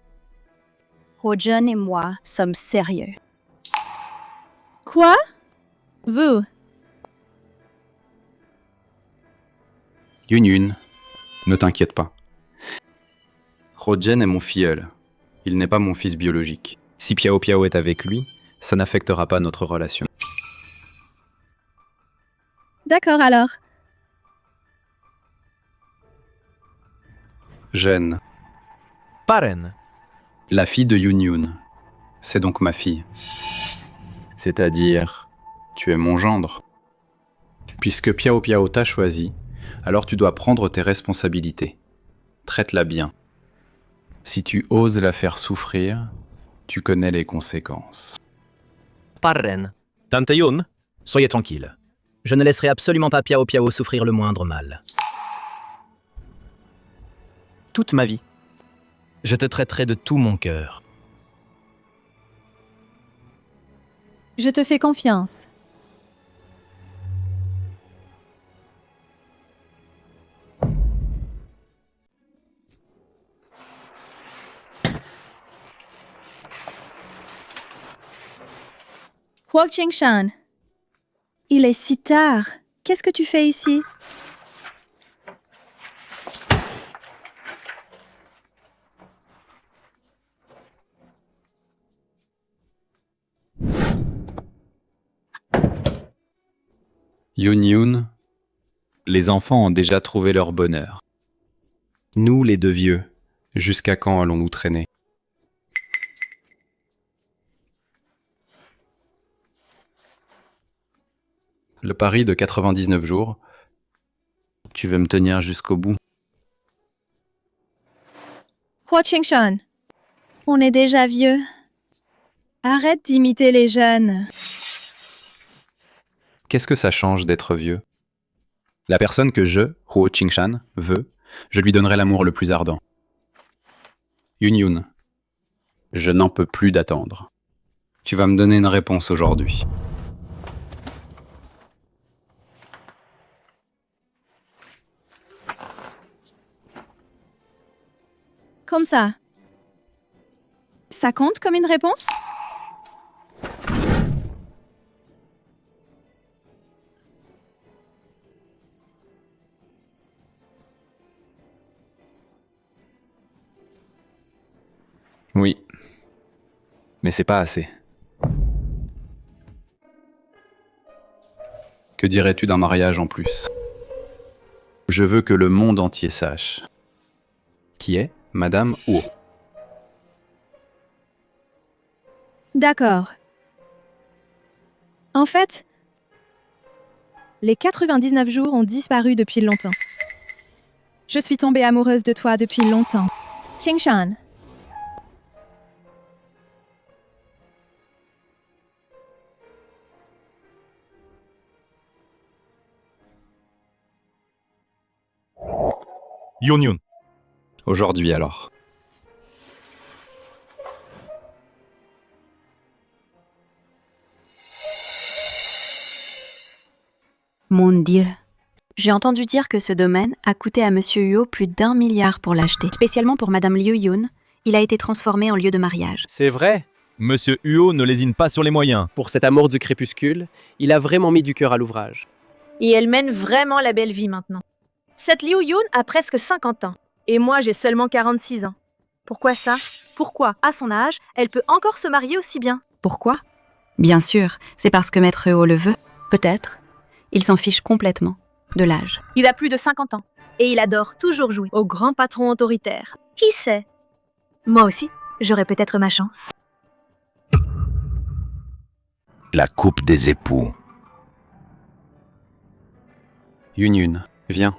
Huozhen et moi sommes sérieux. Quoi? Vous. Yun Yun, ne t'inquiète pas. Huozhen est mon filleul. Il n'est pas mon fils biologique. Si Piao Piao est avec lui, ça n'affectera pas notre relation. D'accord alors. Gêne. Parren. La fille de Yun Yun. C'est donc ma fille. C'est-à-dire, tu es mon gendre. Puisque Piao Piao t'a choisi, alors tu dois prendre tes responsabilités. Traite-la bien. Si tu oses la faire souffrir, tu connais les conséquences. Parren. Tante Yun, soyez tranquille. Je ne laisserai absolument pas Piao Piao souffrir le moindre mal. Toute ma vie. Je te traiterai de tout mon cœur. Je te fais confiance. Huo Qingshan. Il est si tard. Qu'est-ce que tu fais ici? Yun Yun, les enfants ont déjà trouvé leur bonheur. Nous, les deux vieux, jusqu'à quand allons-nous traîner? Le pari de 99 jours, tu veux me tenir jusqu'au bout? Huo Qingshan. On est déjà vieux. Arrête d'imiter les jeunes. Qu'est-ce que ça change d'être vieux? La personne que je, Huo Qingshan, veux, je lui donnerai l'amour le plus ardent. Yun Yun, je n'en peux plus d'attendre. Tu vas me donner une réponse aujourd'hui. Comme ça. Ça compte comme une réponse? Oui. Mais c'est pas assez. Que dirais-tu d'un mariage en plus? Je veux que le monde entier sache. Qui est Madame Huo? D'accord. En fait, les 99 jours ont disparu depuis longtemps. Je suis tombée amoureuse de toi depuis longtemps. Qingshan. Yun Yun. Aujourd'hui alors. Mon Dieu. J'ai entendu dire que ce domaine a coûté à Monsieur Huo plus d'1 milliard pour l'acheter. Spécialement pour Madame Liu Yun, il a été transformé en lieu de mariage. C'est vrai. Monsieur Huo ne lésine pas sur les moyens. Pour cet amour du crépuscule, il a vraiment mis du cœur à l'ouvrage. Et elle mène vraiment la belle vie maintenant. Cette Liu Yun a presque 50 ans. Et moi, j'ai seulement 46 ans. Pourquoi ça? Pourquoi, à son âge, elle peut encore se marier aussi bien? Pourquoi? Bien sûr, c'est parce que Maître Huo le veut. Peut-être. Il s'en fiche complètement de l'âge. Il a plus de 50 ans. Et il adore toujours jouer au grand patron autoritaire. Qui sait? Moi aussi, j'aurai peut-être ma chance. La coupe des époux. Yun, viens.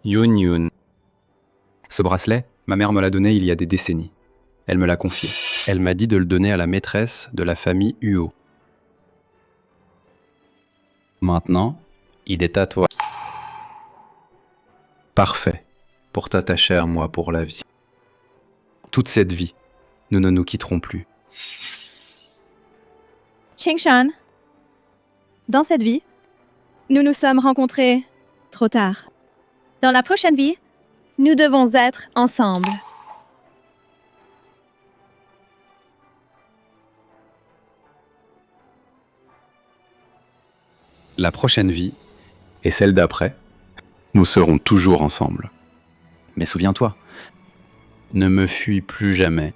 Yun. Ce bracelet, ma mère me l'a donné il y a des décennies. Elle me l'a confié. Elle m'a dit de le donner à la maîtresse de la famille Huo. Maintenant, il est à toi. Parfait, pour t'attacher à moi pour la vie. Toute cette vie, nous ne nous quitterons plus. Qingshan, dans cette vie, nous nous sommes rencontrés trop tard. Dans la prochaine vie, nous devons être ensemble. La prochaine vie, et celle d'après, nous serons toujours ensemble. Mais souviens-toi, ne me fuis plus jamais.